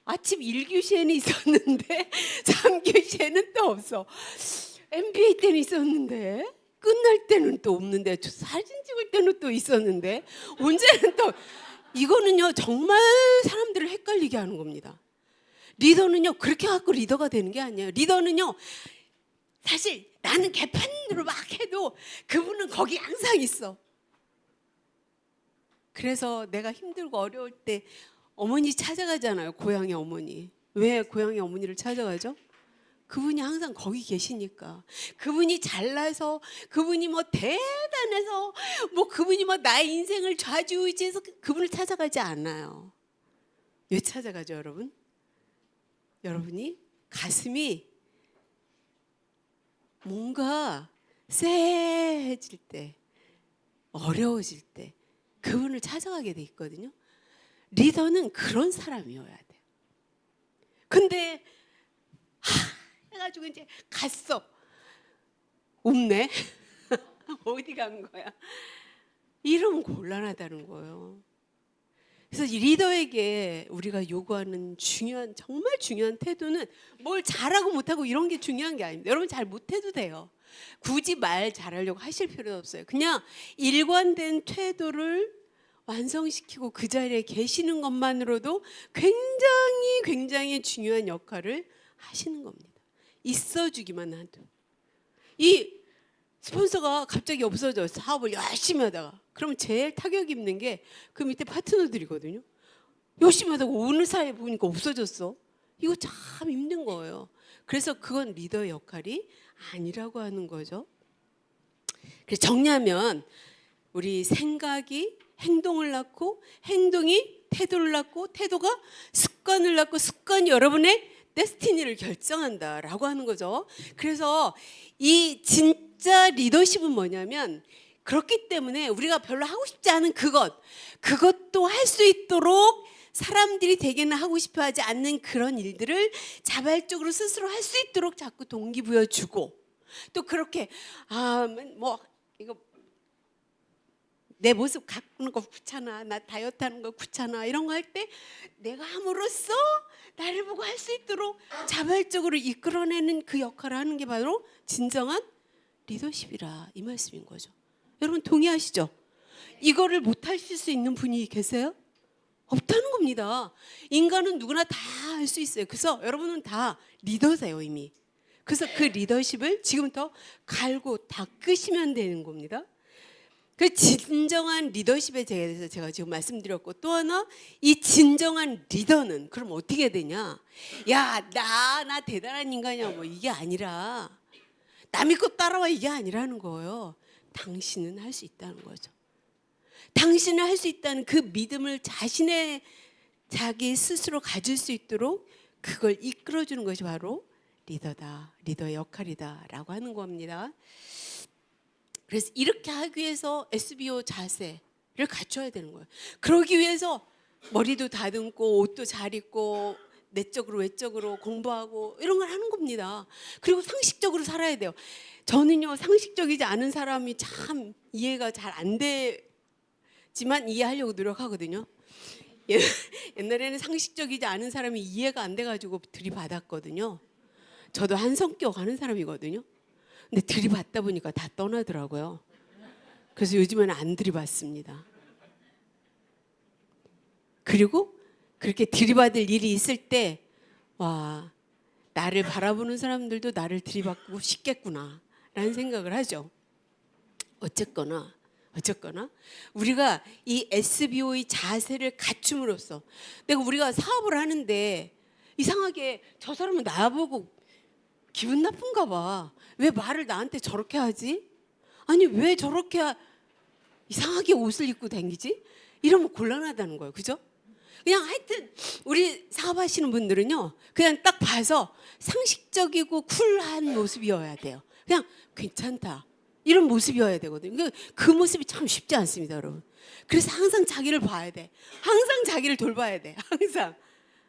아침 1교시에는 있었는데 3교시에는 또 없어. MBA 때는 있었는데 끝날 때는 또 없는데 사진 찍을 때는 또 있었는데 언제는 또. 이거는요 정말 사람들을 헷갈리게 하는 겁니다. 리더는요 그렇게 갖고 리더가 되는 게 아니에요. 리더는요 사실 나는 개판으로 막 해도 그분은 거기 항상 있어. 그래서 내가 힘들고 어려울 때 어머니 찾아가잖아요. 고향의 어머니. 왜 고향의 어머니를 찾아가죠? 그분이 항상 거기 계시니까. 그분이 잘나서, 그분이 뭐 대단해서, 뭐 그분이 뭐 나의 인생을 좌지우지해서 그분을 찾아가지 않아요. 왜 찾아가죠, 여러분? 여러분이 가슴이 뭔가 쎄해질 때, 어려워질 때 그분을 찾아가게 돼 있거든요. 리더는 그런 사람이어야 돼요. 근데 해가지고 이제 갔어. 없네. 어디 간 거야? 이러면 곤란하다는 거예요. 그래서 이 리더에게 우리가 요구하는 중요한, 정말 중요한 태도는 뭘 잘하고 못하고 이런 게 중요한 게 아닙니다. 여러분 잘 못해도 돼요. 굳이 말 잘하려고 하실 필요도 없어요. 그냥 일관된 태도를 완성시키고 그 자리에 계시는 것만으로도 굉장히 중요한 역할을 하시는 겁니다. 있어주기만 해도. 이 스폰서가 갑자기 없어져, 사업을 열심히 하다가, 그러면 제일 타격 입는 게 그 밑에 파트너들이거든요. 열심히 하다가 오늘 사이에 보니까 없어졌어. 이거 참 힘든 거예요. 그래서 그건 리더의 역할이 아니라고 하는 거죠. 그래서 정리하면 우리 생각이 행동을 낳고, 행동이 태도를 낳고, 태도가 습관을 낳고, 습관이 여러분의 데스티니를 결정한다라고 하는 거죠. 그래서 이 진짜 리더십은 뭐냐면, 그렇기 때문에 우리가 별로 하고 싶지 않은 그것도 할 수 있도록 사람들이 대개는 하고 싶어 하지 않는 그런 일들을 자발적으로 스스로 할 수 있도록 자꾸 동기부여주고, 또 그렇게 뭐 이거 내 모습 가꾸는 거 귀찮아, 나 다이어트 하는 거 귀찮아, 이런 거 할 때 내가 함으로써 나를 보고 할 수 있도록 자발적으로 이끌어내는 그 역할을 하는 게 바로 진정한 리더십이라, 이 말씀인 거죠. 여러분 동의하시죠? 이거를 못 하실 수 있는 분이 계세요? 없다는 겁니다. 인간은 누구나 다 할 수 있어요. 그래서 여러분은 다 리더세요, 이미. 그래서 그 리더십을 지금부터 갈고 닦으시면 되는 겁니다. 그 진정한 리더십에 대해서 제가 지금 말씀드렸고, 또 하나, 이 진정한 리더는 그럼 어떻게 되냐? 야, 나 대단한 인간이야, 뭐 이게 아니라, 나 믿고 따라와, 이게 아니라는 거예요. 당신은 할 수 있다는 거죠. 당신은 할 수 있다는 그 믿음을 자기 스스로 가질 수 있도록 그걸 이끌어주는 것이 바로 리더다, 리더의 역할이다라고 하는 겁니다. 그래서 이렇게 하기 위해서 SBO 자세를 갖춰야 되는 거예요. 그러기 위해서 머리도 다듬고 옷도 잘 입고 내적으로 외적으로 공부하고 이런 걸 하는 겁니다. 그리고 상식적으로 살아야 돼요. 저는요, 상식적이지 않은 사람이 참 이해가 잘 안 되지만 이해하려고 노력하거든요. 옛날에는 상식적이지 않은 사람이 이해가 안 돼가지고 들이받았거든요. 저도 한 성격 하는 사람이거든요. 근데 들이받다 보니까 다 떠나더라고요. 그래서 요즘에는 안 들이받습니다. 그리고 그렇게 들이받을 일이 있을 때, 와, 나를 바라보는 사람들도 나를 들이받고 싶겠구나 라는 생각을 하죠. 어쨌거나 우리가 이 SBO의 자세를 갖춤으로써, 우리가 사업을 하는데 이상하게 저 사람은 나보고 기분 나쁜가 봐. 왜 말을 나한테 저렇게 하지? 아니 왜 저렇게 이상하게 옷을 입고 다니지? 이러면 곤란하다는 거예요. 그죠? 그냥 하여튼 우리 사업하시는 분들은요, 그냥 딱 봐서 상식적이고 쿨한 모습이어야 돼요. 그냥 괜찮다, 이런 모습이어야 되거든요. 그 모습이 참 쉽지 않습니다, 여러분. 그래서 항상 자기를 봐야 돼. 항상 자기를 돌봐야 돼. 항상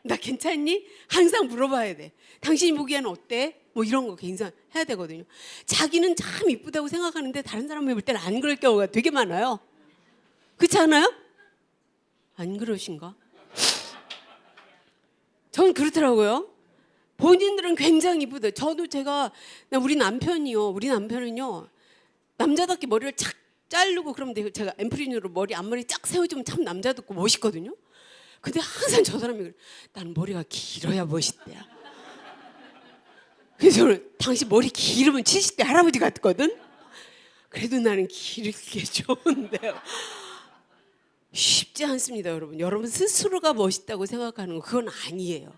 나 괜찮니? 항상 물어봐야 돼. 당신이 보기에는 어때? 뭐 이런 거 굉장히 해야 되거든요. 자기는 참 이쁘다고 생각하는데 다른 사람이 볼 때는 안 그럴 경우가 되게 많아요. 그렇지 않아요? 안 그러신가? 저는 그렇더라고요. 본인들은 굉장히 이쁘다. 우리 남편은요, 남자답게 머리를 착 자르고 그러면 제가 앰프린으로 앞머리 쫙 세워주면 참 남자답고 멋있거든요. 근데 항상 저 사람이 그래, 난 머리가 길어야 멋있대요. 그래서 저는 당신 머리 기르면 70대 할아버지 같거든. 그래도 나는 기르게 좋은데요. 쉽지 않습니다, 여러분. 여러분 스스로가 멋있다고 생각하는 거 그건 아니에요.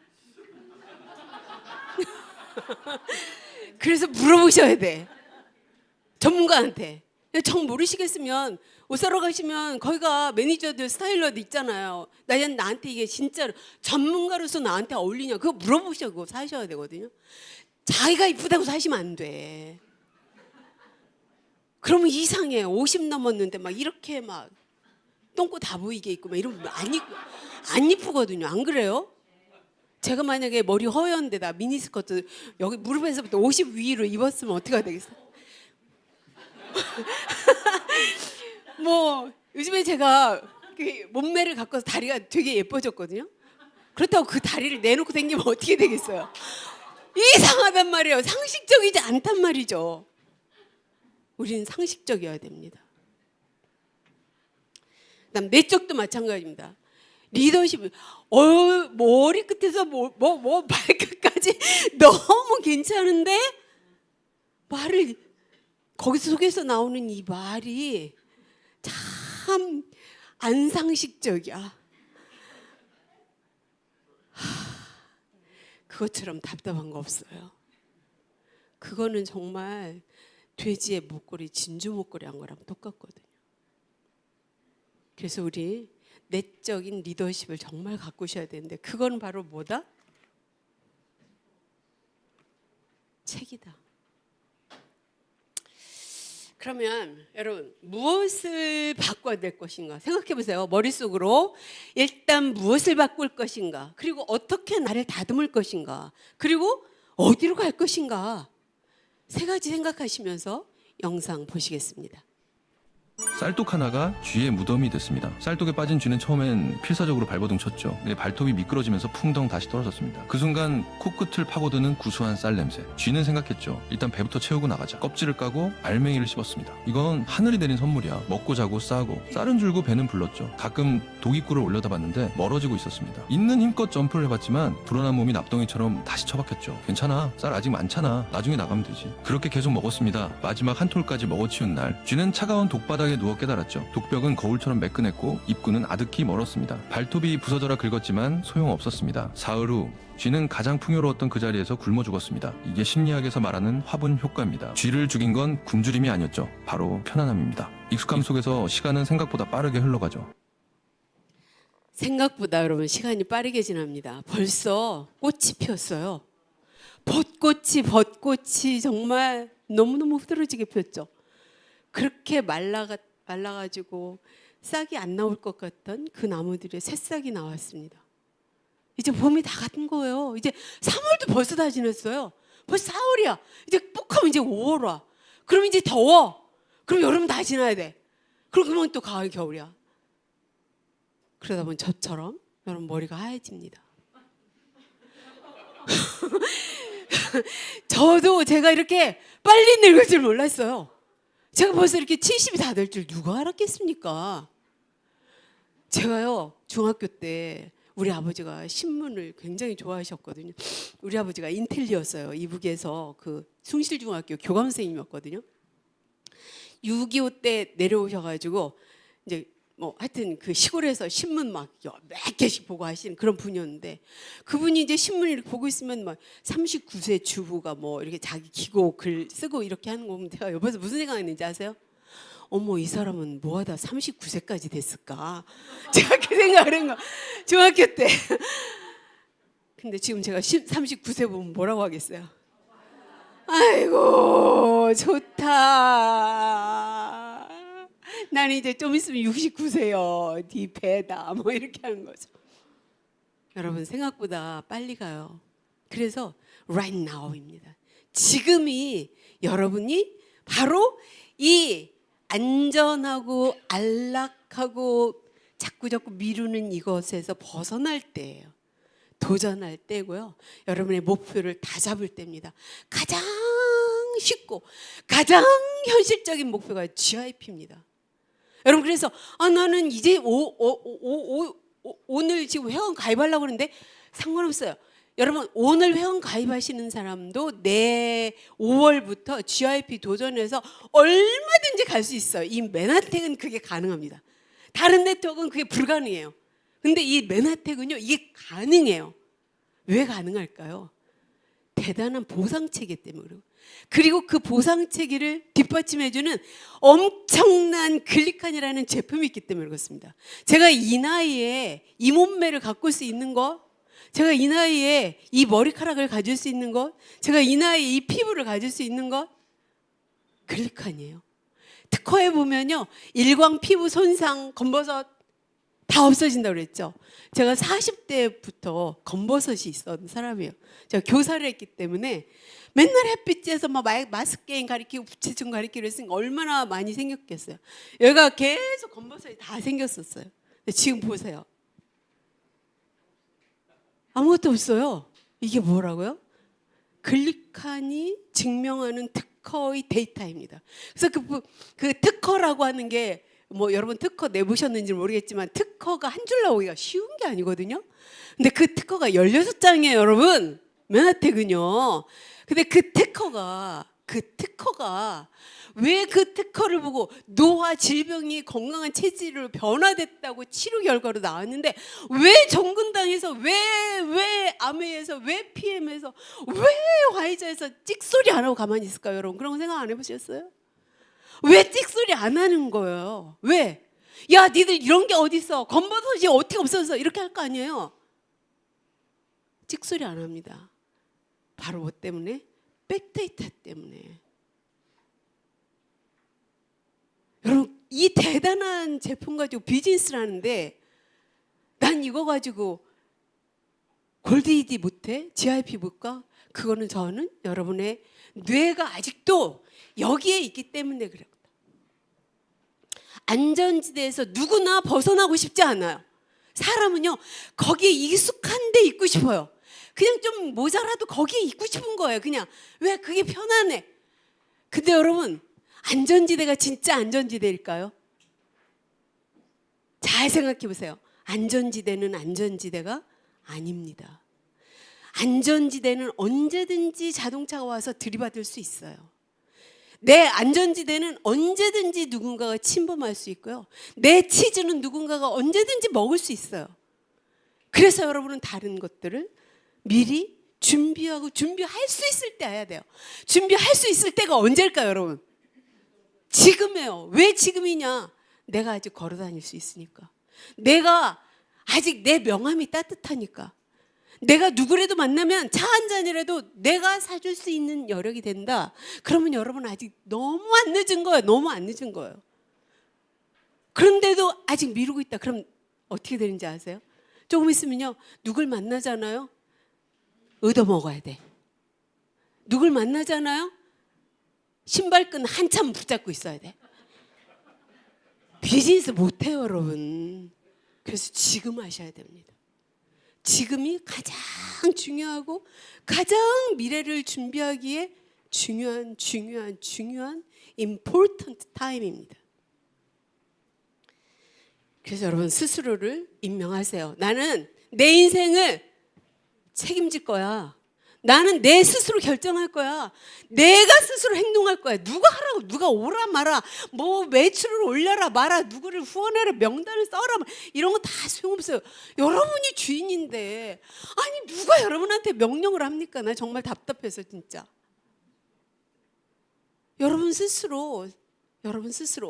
그래서 물어보셔야 돼. 전문가한테. 정 모르시겠으면 옷 사러 가시면 거기가 매니저들 스타일러도 있잖아요. 나한테 이게 진짜로 전문가로서 나한테 어울리냐 그거 물어보시고 사셔야 되거든요. 자기가 이쁘다고 사시면 안 돼. 그러면 이상해. 50 넘었는데 막 이렇게 막 똥꼬 다 보이게 입고 막 이러면 안 이쁘거든요. 안 그래요? 제가 만약에 머리 허연데다 미니스커트 여기 무릎에서부터 50 위로 입었으면 어떻게 되겠어요? 뭐 요즘에 제가 그 몸매를 갖고서 다리가 되게 예뻐졌거든요. 그렇다고 그 다리를 내놓고 다니면 어떻게 되겠어요? 이상하단 말이에요. 상식적이지 않단 말이죠. 우리는 상식적이어야 됩니다. 그다음 내적도 마찬가지입니다. 리더십, 머리끝에서 발끝까지 너무 괜찮은데 말을 거기 속에서 나오는 이 말이 참 안 상식적이야. 그것처럼 답답한 거 없어요. 그거는 정말 돼지의 목걸이, 진주 목걸이 한 거랑 똑같거든요. 그래서 우리 내적인 리더십을 정말 가꾸셔야 되는데 그건 바로 뭐다? 책이다. 그러면 여러분 무엇을 바꿔야 될 것인가 생각해 보세요. 머릿속으로 일단 무엇을 바꿀 것인가, 그리고 어떻게 나를 다듬을 것인가, 그리고 어디로 갈 것인가, 세 가지 생각하시면서 영상 보시겠습니다. 쌀독 하나가 쥐의 무덤이 됐습니다. 쌀독에 빠진 쥐는 처음엔 필사적으로 발버둥 쳤죠. 근데 발톱이 미끄러지면서 풍덩 다시 떨어졌습니다. 그 순간 코끝을 파고드는 구수한 쌀 냄새. 쥐는 생각했죠. 일단 배부터 채우고 나가자. 껍질을 까고 알맹이를 씹었습니다. 이건 하늘이 내린 선물이야. 먹고 자고 싸고. 쌀은 줄고 배는 불렀죠. 가끔 독입구를 올려다봤는데 멀어지고 있었습니다. 있는 힘껏 점프를 해봤지만 불어난 몸이 납덩이처럼 다시 처박혔죠. 괜찮아. 쌀 아직 많잖아. 나중에 나가면 되지. 그렇게 계속 먹었습니다. 마지막 한 톨까지 먹어치운 날 쥐는 차가운 독바닥에 누워 깨달았죠. 독벽은 거울처럼 매끈했고 입구는 아득히 멀었습니다. 발톱이 부서져라 긁었지만 소용없었습니다. 사흘 후 쥐는 가장 풍요로웠던 그 자리에서 굶어 죽었습니다. 이게 심리학에서 말하는 화분 효과입니다. 쥐를 죽인 건 굶주림이 아니었죠. 바로 편안함입니다. 익숙함 속에서 시간은 생각보다 빠르게 흘러가죠. 생각보다 여러분 시간이 빠르게 지납니다. 벌써 꽃이 피었어요. 벚꽃이 정말 너무너무 흐드러지게 폈죠. 그렇게 말라가지고 싹이 안 나올 것 같던 그 나무들의 새싹이 나왔습니다. 이제 봄이 다 간 거예요. 이제 3월도 벌써 다 지났어요. 벌써 4월이야. 이제 ปุ๊하면 이제 5월 와. 그럼 이제 더워. 그럼 여름 다 지나야 돼. 그러면 또 가을, 겨울이야. 그러다 보면 저처럼 여러분 머리가 하얘집니다. 저도 제가 이렇게 빨리 늙을 줄 몰랐어요. 제가 벌써 이렇게 70이 다 될 줄 누가 알았겠습니까? 제가요 중학교 때 우리 아버지가 신문을 굉장히 좋아하셨거든요. 우리 아버지가 인텔리였어요. 이북에서 그 숭실중학교 교감 선생님이었거든요. 6.25 때 내려오셔가지고 이제 뭐 하여튼 그 시골에서 신문 막 몇 개씩 보고 하시는 그런 분이었는데, 그분이 이제 신문을 이렇게 보고 있으면 막 39세 주부가 뭐 이렇게 자기 기고 글 쓰고 이렇게 하는 거 보면 제가 옆에서 무슨 생각했는지 아세요? 어머, 이 사람은 뭐하다 39세까지 됐을까? 제가 그 생각을 한 거 중학교 때. 근데 지금 제가 39세 보면 뭐라고 하겠어요? 아이고 좋다. 나는 이제 좀 있으면 69세요. 네 배다. 뭐 이렇게 하는 거죠. 여러분 생각보다 빨리 가요. 그래서 right now입니다. 지금이 여러분이 바로 이 안전하고 안락하고 자꾸 미루는 이것에서 벗어날 때예요. 도전할 때고요. 여러분의 목표를 다 잡을 때입니다. 가장 쉽고 가장 현실적인 목표가 GIP입니다. 여러분 그래서 나는 이제 오늘 지금 회원 가입하려고 하는데 상관없어요. 여러분 오늘 회원 가입하시는 사람도 내 5월부터 GIP 도전해서 얼마든지 갈 수 있어요. 이 맨하텍은 그게 가능합니다. 다른 네트워크는 그게 불가능해요. 근데 이 맨하텍은요, 이게 가능해요. 왜 가능할까요? 대단한 보상체계 때문에 그래요. 그리고 그 보상체계를 뒷받침해주는 엄청난 글리칸이라는 제품이 있기 때문에 그렇습니다. 제가 이 나이에 이 몸매를 가꿀 수 있는 것, 제가 이 나이에 이 머리카락을 가질 수 있는 것, 제가 이 나이에 이 피부를 가질 수 있는 것, 글리칸이에요. 특허에 보면요, 일광 피부 손상, 검버섯 다 없어진다고 그랬죠. 제가 40대부터 검버섯이 있었던 사람이에요. 제가 교사를 했기 때문에 맨날 햇빛에서 막 마스크 게임 가리키고 부채춤 가리키고 했으니까 얼마나 많이 생겼겠어요. 여기가 계속 검버섯이 다 생겼었어요. 근데 지금 보세요. 아무것도 없어요. 이게 뭐라고요? 글리칸이 증명하는 특허의 데이터입니다. 그래서 그 특허라고 하는 게 뭐 여러분 특허 내보셨는지 모르겠지만 특허가 한 줄 나오기가 쉬운 게 아니거든요. 근데 그 특허가 16장이에요, 여러분. 맨하텍은요. 근데 그 특허가 왜 그 특허를 보고 노화, 질병이 건강한 체질로 변화됐다고 치료 결과로 나왔는데 왜 정근당에서 왜 아메에서 왜 PM에서 왜 화이자에서 찍소리 안 하고 가만히 있을까요, 여러분? 그런 거 생각 안 해보셨어요? 왜 찍소리 안 하는 거예요? 왜? 야, 니들 이런 게 어딨어? 검버섯이 어떻게 없어졌어? 이렇게 할 거 아니에요? 찍소리 안 합니다. 바로 뭐 때문에? 백데이터 때문에. 여러분, 이 대단한 제품 가지고 비즈니스를 하는데 난 이거 가지고 골드이디 못해? GIP 볼까? 그거는 저는 여러분의 뇌가 아직도 여기에 있기 때문에 그래요. 안전지대에서 누구나 벗어나고 싶지 않아요. 사람은요, 거기에 익숙한 데 있고 싶어요. 그냥 좀 모자라도 거기에 있고 싶은 거예요. 그냥 왜? 그게 편안해. 근데 여러분, 안전지대가 진짜 안전지대일까요? 잘 생각해 보세요. 안전지대는 안전지대가 아닙니다. 안전지대는 언제든지 자동차가 와서 들이받을 수 있어요. 내 안전지대는 언제든지 누군가가 침범할 수 있고요. 내 치즈는 누군가가 언제든지 먹을 수 있어요. 그래서 여러분은 다른 것들을 미리 준비할 수 있을 때 해야 돼요. 준비할 수 있을 때가 언제일까요, 여러분? 지금이에요. 왜 지금이냐? 내가 아직 걸어 다닐 수 있으니까. 내가 아직 내 명함이 따뜻하니까. 내가 누구라도 만나면 차 한 잔이라도 내가 사줄 수 있는 여력이 된다. 그러면 여러분 아직 너무 안 늦은 거예요. 너무 안 늦은 거예요. 그런데도 아직 미루고 있다. 그럼 어떻게 되는지 아세요? 조금 있으면요, 누굴 만나잖아요. 얻어먹어야 돼. 누굴 만나잖아요. 신발끈 한참 붙잡고 있어야 돼. 비즈니스 못해요, 여러분. 그래서 지금 하셔야 됩니다. 지금이 가장 중요하고 가장 미래를 준비하기에 중요한 important time입니다. 그래서 여러분 스스로를 임명하세요. 나는 내 인생을 책임질 거야. 나는 내 스스로 결정할 거야. 내가 스스로 행동할 거야. 누가 하라고, 누가 오라 마라, 뭐 매출을 올려라 마라, 누구를 후원해라, 명단을 써라, 이런 거 다 소용없어요. 여러분이 주인인데, 아니 누가 여러분한테 명령을 합니까? 나 정말 답답해서 진짜. 여러분 스스로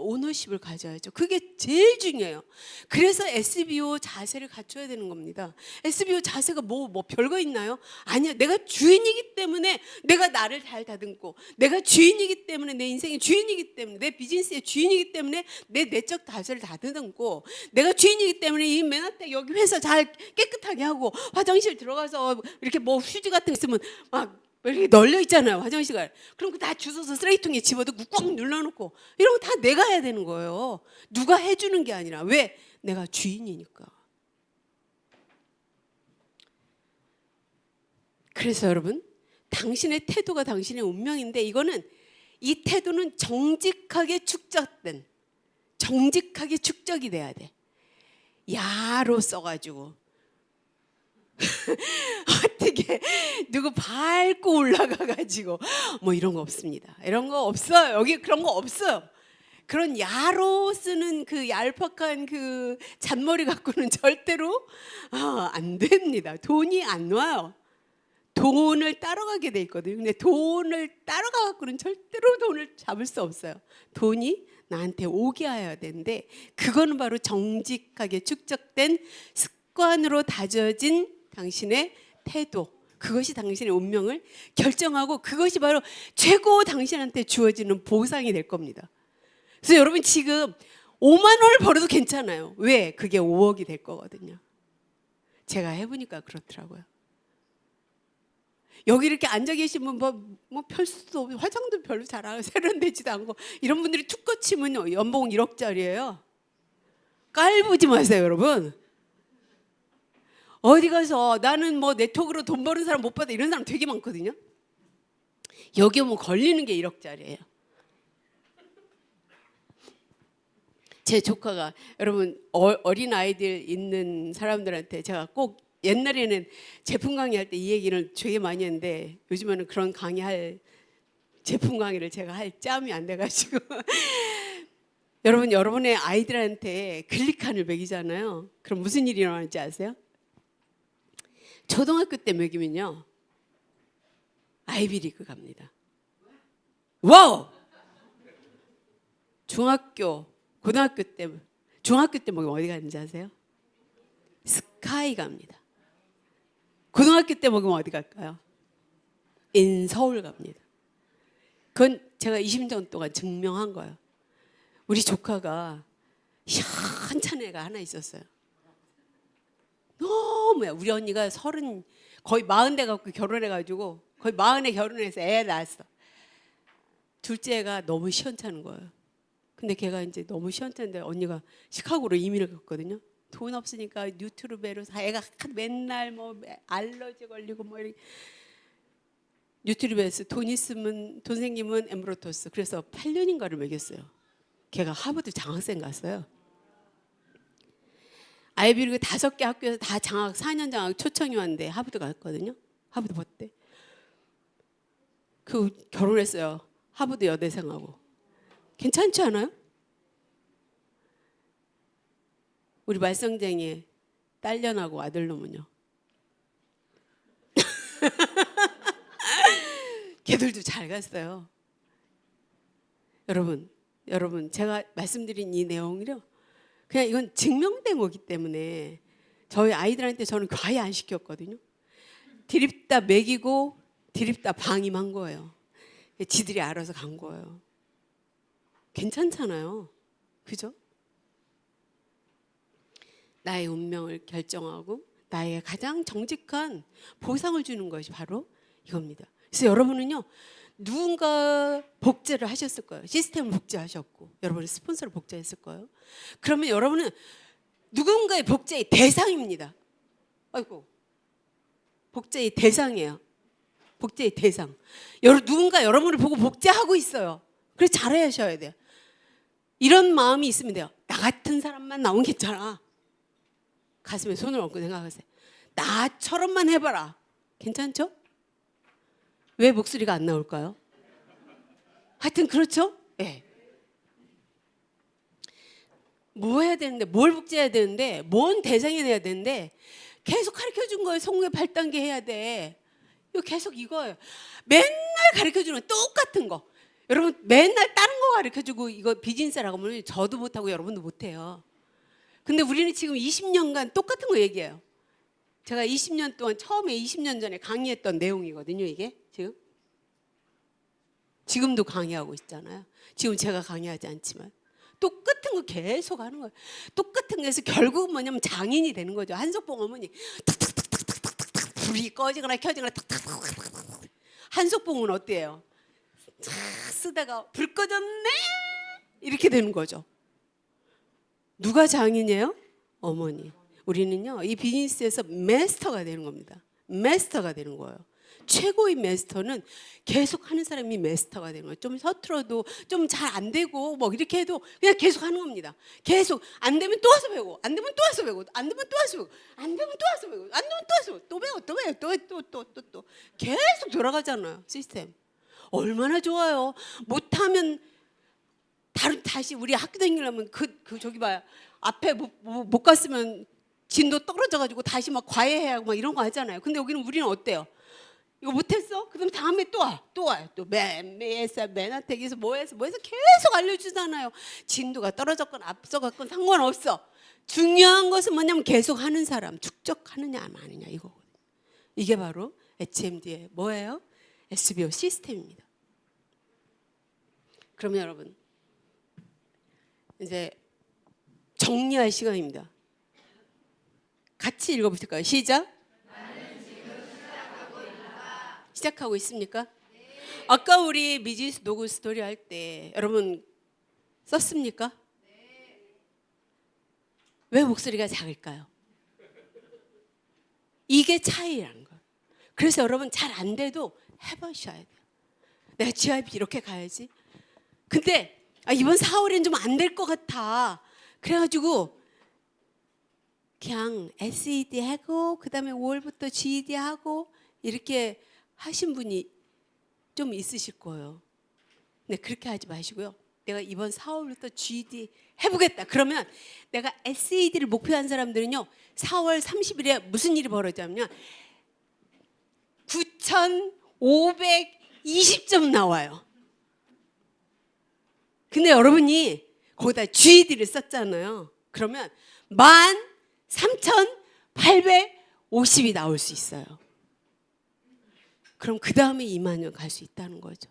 오너십을 가져야죠. 그게 제일 중요해요. 그래서 SBO 자세를 갖춰야 되는 겁니다. SBO 자세가 뭐 별거 있나요? 아니야. 내가 주인이기 때문에 내가 나를 잘 다듬고, 내가 주인이기 때문에 내 인생의 주인이기 때문에, 내 비즈니스의 주인이기 때문에 내 내적 자세를 다듬고, 내가 주인이기 때문에 이 맨하탄 여기 회사 잘 깨끗하게 하고, 화장실 들어가서 이렇게 뭐 휴지 같은 거 있으면 막 이렇게 널려 있잖아요, 화장실가. 그럼 다 주워서 쓰레기통에 집어넣고 꾹 눌러놓고, 이런 거 다 내가 해야 되는 거예요. 누가 해주는 게 아니라. 왜? 내가 주인이니까. 그래서 여러분, 당신의 태도가 당신의 운명인데, 이 태도는 정직하게 축적이 돼야 돼. 야로 써가지고 어떻게 누구 밟고 올라가가지고 뭐 이런 거 없습니다. 이런 거 없어요. 여기 그런 거 없어요. 그런 야로 쓰는 그 얄팍한 그 잔머리 갖고는 절대로 안 됩니다. 돈이 안 와요. 돈을 따라가게 돼 있거든요. 근데 돈을 따라가 갖고는 절대로 돈을 잡을 수 없어요. 돈이 나한테 오게 해야 되는데 그거는 바로 정직하게 축적된 습관으로 다져진 당신의 태도. 그것이 당신의 운명을 결정하고 그것이 바로 최고 당신한테 주어지는 보상이 될 겁니다. 그래서 여러분 지금 5만 원을 벌어도 괜찮아요. 왜? 그게 5억이 될 거거든요. 제가 해보니까 그렇더라고요. 여기 이렇게 앉아 계시면 뭐 별 수도 없고 화장도 별로 잘 안 세련되지도 않고 이런 분들이 툭 거치면 연봉 1억짜리예요. 깔보지 마세요, 여러분. 어디 가서 나는 뭐 네트워크로 돈 버는 사람 못 받아 이런 사람 되게 많거든요. 여기 오면 걸리는 게 1억짜리예요. 제 조카가 여러분 어린 아이들 있는 사람들한테 제가 꼭 옛날에는 제품 강의할 때 이 얘기를 되게 많이 했는데 요즘에는 그런 강의할 제품 강의를 제가 할 짬이 안 돼가지고 여러분 여러분의 아이들한테 글리칸을 먹이잖아요. 그럼 무슨 일이 일어나는지 아세요? 초등학교 때 먹이면요 아이비리그 갑니다. 와우! 중학교, 고등학교 때 중학교 때 먹으면 어디 가는지 아세요? 스카이 갑니다. 고등학교 때 먹으면 어디 갈까요? 인서울 갑니다. 그건 제가 20년 동안 증명한 거예요. 우리 조카가 희한찬 애가 하나 있었어요. 너무야. 우리 언니가 30 거의 40대 갖고 결혼해가지고 거의 40에 결혼해서 애 낳았어. 둘째가 너무 시원찮은 거예요. 근데 걔가 이제 너무 시원찮은데 언니가 시카고로 이민을 갔거든요. 돈 없으니까 뉴트르베로 애가 맨날 뭐 알러지 걸리고 뭐 이렇게 뉴트르베에서 돈 있으면 돈 생기면 엠브로토스 그래서 8년인가를 먹였어요. 걔가 하버드 장학생 갔어요. 아이비리그 5개 학교에서 다 장학 4년 장학 초청이 왔는데 하버드 갔거든요. 하버드 봤대. 그 결혼했어요. 하버드 여대생하고. 괜찮지 않아요? 우리 말썽쟁이 딸년하고 아들놈은요. 걔들도 잘 갔어요. 여러분 제가 말씀드린 이 내용이요. 그냥 이건 증명된 거기 때문에 저희 아이들한테 저는 과외 안 시켰거든요. 드립다 먹이고 드립다 방임한 거예요. 지들이 알아서 간 거예요. 괜찮잖아요. 그죠? 나의 운명을 결정하고 나의 가장 정직한 보상을 주는 것이 바로 이겁니다. 그래서 여러분은요. 누군가 복제를 하셨을 거예요. 시스템을 복제하셨고 여러분은 스폰서를 복제했을 거예요. 그러면 여러분은 누군가의 복제의 대상입니다. 아이고 복제의 대상이에요. 복제의 대상. 누군가 여러분을 보고 복제하고 있어요. 그래서 잘하셔야 돼요. 이런 마음이 있으면 돼요. 나 같은 사람만 나오면 괜찮아. 가슴에 손을 얹고 생각하세요. 나처럼만 해봐라. 괜찮죠? 왜 목소리가 안 나올까요? 하여튼 그렇죠? 네. 뭐 해야 되는데 뭘 복제해야 되는데 뭔 대상이 돼야 되는데 계속 가르쳐준 거예요. 성공의 8단계 해야 돼. 이거 계속 이거예요. 맨날 가르쳐주는 똑같은 거. 여러분 맨날 다른 거 가르쳐주고 이거 비즈니스라고 하면 저도 못하고 여러분도 못해요. 근데 우리는 지금 20년간 똑같은 거 얘기해요. 제가 20년 동안 처음에 20년 전에 강의했던 내용이거든요. 이게 지금도 강의하고 있잖아요. 지금 제가 강의하지 않지만 똑같은 거 계속 하는 거예요. 똑같은 거에서 결국은 뭐냐면 장인이 되는 거죠. 한석봉 어머니 탁탁탁탁탁탁 불이 꺼지거나 켜지거나 탁탁탁 한석봉은 어때요? 쫙 쓰다가 불 꺼졌네 이렇게 되는 거죠. 누가 장인이에요? 어머니. 우리는요 이 비즈니스에서 마스터가 되는 겁니다. 마스터가 되는 거예요. 최고의 마스터는 계속 하는 사람이 마스터가 되는 거예요. 좀 서툴어도 좀 잘 안 되고 뭐 이렇게 해도 그냥 계속 하는 겁니다. 계속 안 되면 또 와서 배우고 안 되면 또 와서 배우고 안 되면 또 와서 배우고 안 되면 또 와서 배우고 안 되면 또 와서 배우고 또 배우고 또 배우고 또 계속 돌아가잖아요. 시스템. 얼마나 좋아요. 못하면 다시 우리 학교 다니려면 그 저기 봐요. 앞에 못 갔으면 진도 떨어져가지고 다시 막 과외해야 하고 막 이런 거 하잖아요. 근데 여기는 우리는 어때요? 이거 못했어? 그럼 다음에 또 와요. 또 맨 앞에서 뭐해서 계속 알려주잖아요. 진도가 떨어졌건 앞서갔건 상관없어. 중요한 것은 뭐냐면 계속 하는 사람, 축적하느냐 마느냐 이거거든요. 이게 바로 HMD의 뭐예요? SBO 시스템입니다. 그러면 여러분 이제 정리할 시간입니다. 같이 읽어보실까요? 시작. 시작하고 있습니까? 네. 아까 우리 미지스 노그 스토리 할 때 여러분 썼습니까? 네. 왜 목소리가 작을까요? 이게 차이라는 거예요. 그래서 여러분 잘 안 돼도 해보셔야 돼요. 내가 GIP 이렇게 가야지. 근데 이번 4월엔 좀 안 될 것 같아. 그래가지고 그냥 SED 하고 그 다음에 5월부터 GED 하고 이렇게 하신 분이 좀 있으실 거예요. 근데 그렇게 하지 마시고요. 내가 이번 4월부터 GED 해보겠다. 그러면 내가 SED를 목표한 사람들은요. 4월 30일에 무슨 일이 벌어지냐면 9,520점 나와요. 근데 여러분이 거기다 GED를 썼잖아요. 그러면 13,850이 나올 수 있어요. 그럼 그 다음에 2만원 갈 수 있다는 거죠.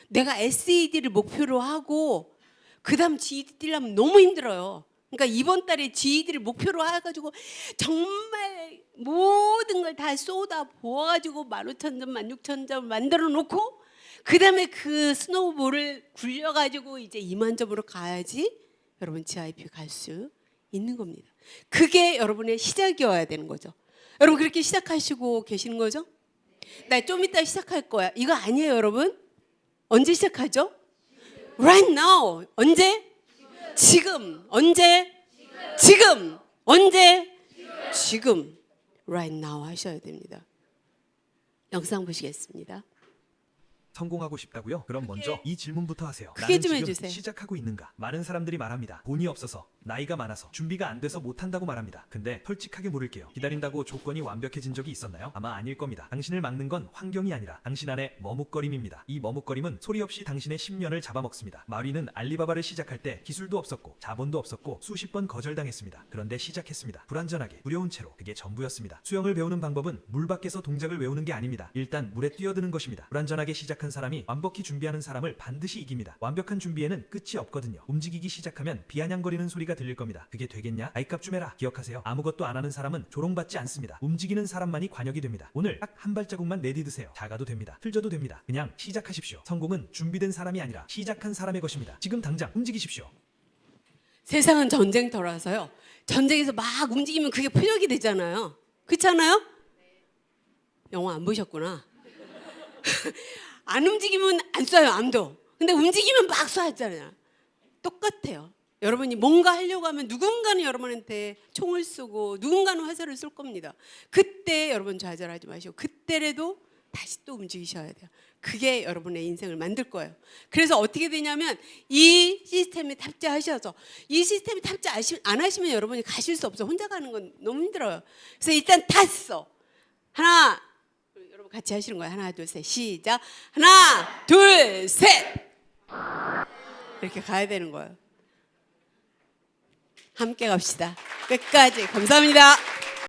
내가 SED를 목표로 하고 그 다음 GED 뛰려면 너무 힘들어요. 그러니까 이번 달에 GED를 목표로 해가지고 정말 모든 걸 다 쏟아 부어가지고 15,000점, 16,000점 만들어 놓고 그 다음에 그 스노우볼을 굴려가지고 이제 2만 점으로 가야지 여러분 GIP 갈 수 있는 겁니다. 그게 여러분의 시작이어야 되는 거죠. 여러분 그렇게 시작하시고 계시는 거죠? 나 좀 이따 시작할 거야. 이거 아니에요, 여러분? 언제 시작하죠? Right now. 언제? 지금. 언제? 지금. 언제? 지금. Right now 하셔야 됩니다. 영상 보시겠습니다. 성공하고 싶다고요? 그럼 먼저 이 질문부터 하세요. 크게 나는 좀 지금 해주세요. 시작하고 있는가? 많은 사람들이 말합니다. 돈이 없어서, 나이가 많아서, 준비가 안 돼서 못한다고 말합니다. 근데 솔직하게 물을게요. 기다린다고 조건이 완벽해진 적이 있었나요? 아마 아닐 겁니다. 당신을 막는 건 환경이 아니라 당신 안의 머뭇거림입니다. 이 머뭇거림은 소리 없이 당신의 10년을 잡아먹습니다. 마리는 알리바바를 시작할 때 기술도 없었고 자본도 없었고 수십 번 거절당했습니다. 그런데 시작했습니다. 불완전하게, 두려운 채로. 그게 전부였습니다. 수영을 배우는 방법은 물 밖에서 동작을 외우는 게 아닙니다. 일단 물에 뛰어드는 것입니다. 불완전하게 시작한 사람이 완벽히 준비하는 사람을 반드시 이깁니다. 완벽한 준비에는 끝이 없거든요. 움직이기 시작하면 비아냥거리는 소리가 들릴 겁니다. 그게 되겠냐? 아이값 좀 해라. 기억하세요. 아무것도 안 하는 사람은 조롱받지 않습니다. 움직이는 사람만이 관역이 됩니다. 오늘 딱 한 발자국만 내디드세요. 작아도 됩니다. 틀져도 됩니다. 그냥 시작하십시오. 성공은 준비된 사람이 아니라 시작한 사람의 것입니다. 지금 당장 움직이십시오. 세상은 전쟁터라서요. 전쟁에서 막 움직이면 그게 표적이 되잖아요. 그렇잖아요? 영화 안 보셨구나. 안 움직이면 안 쏴요, 암도. 근데 움직이면 막 쏴잖아요. 똑같아요. 여러분이 뭔가 하려고 하면 누군가는 여러분한테 총을 쏘고 누군가는 화살을 쏠 겁니다. 그때 여러분 좌절하지 마시고 그때라도 다시 또 움직이셔야 돼요. 그게 여러분의 인생을 만들 거예요. 그래서 어떻게 되냐면 이 시스템에 탑재하셔서 이 시스템에 탑재 안 하시면 여러분이 가실 수 없어요. 혼자 가는 건 너무 힘들어요. 그래서 일단 탔어. 하나, 여러분 같이 하시는 거예요. 하나, 둘, 셋. 시작. 하나, 둘, 셋. 이렇게 가야 되는 거예요. 함께 갑시다. 끝까지. 감사합니다.